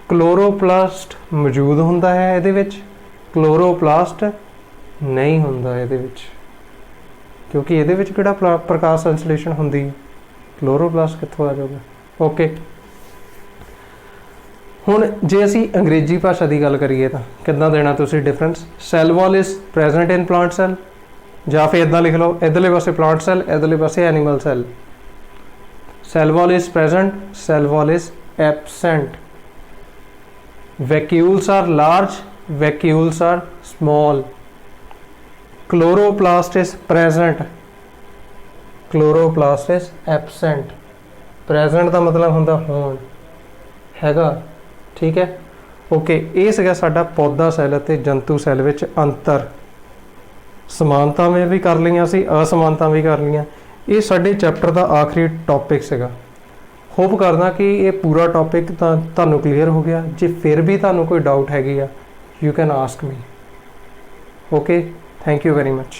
ਕਲੋਰੋਪਲਾਸਟ ਮੌਜੂਦ ਹੁੰਦਾ ਹੈ ਇਹਦੇ ਵਿੱਚ, ਕਲੋਰੋਪਲਾਸਟ ਨਹੀਂ ਹੁੰਦਾ ਇਹਦੇ ਵਿੱਚ, ਕਿਉਂਕਿ ਇਹਦੇ ਵਿੱਚ ਕਿਹੜਾ ਪ੍ਰਕਾਸ਼ ਸੰਸਲੇਸ਼ਨ ਹੁੰਦੀ ਹੈ। ਕਲੋਰੋਪਲਾਸਟ ਕਿੱਥੋਂ ਆ ਜਾਊਗਾ। ਓਕੇ। ਹੁਣ ਜੇ ਅਸੀਂ ਅੰਗਰੇਜ਼ੀ ਭਾਸ਼ਾ ਦੀ ਗੱਲ ਕਰੀਏ ਤਾਂ ਕਿੱਦਾਂ ਦੇਣਾ ਤੁਸੀਂ difference. Cell wall is present in plant cell, ਜਾਂ ਫਿਰ ਇੱਦਾਂ ਲਿਖ ਲਓ, ਇੱਧਰਲੇ ਪਾਸੇ ਪਲਾਂਟ ਸੈੱਲ, ਇੱਧਰਲੇ ਪਾਸੇ animal cell. Cell wall is present, cell wall is absent. vacuoles are large, vacuoles are small. Chloroplast is present, chloroplast is absent. Present ਦਾ ਮਤਲਬ ਹੁੰਦਾ ਹੋਣ, ਹੈਗਾ। ਠੀਕ ਹੈ। ਓਕੇ, ਇਹ ਸੀਗਾ ਸਾਡਾ ਪੌਦਾ ਸੈੱਲ ਅਤੇ ਜੰਤੂ ਸੈੱਲ ਵਿੱਚ ਅੰਤਰ। ਸਮਾਨਤਾਵਾਂ ਵੀ ਕਰ ਲਈਆਂ ਸੀ, ਅਸਮਾਨਤਾਵਾਂ ਵੀ ਕਰ ਲਈਆਂ। ਇਹ ਸਾਡੇ ਚੈਪਟਰ ਦਾ ਆਖਰੀ ਟੌਪਿਕ ਸੀਗਾ। ਹੋਪ ਕਰਦਾ ਕਿ ਇਹ ਪੂਰਾ ਟੌਪਿਕ ਤਾਂ ਤੁਹਾਨੂੰ ਕਲੀਅਰ ਹੋ ਗਿਆ। ਜੇ ਫਿਰ ਵੀ ਤੁਹਾਨੂੰ ਕੋਈ ਡਾਊਟ ਹੈਗੀ ਆ, you can ask me. Okay, thank you very much.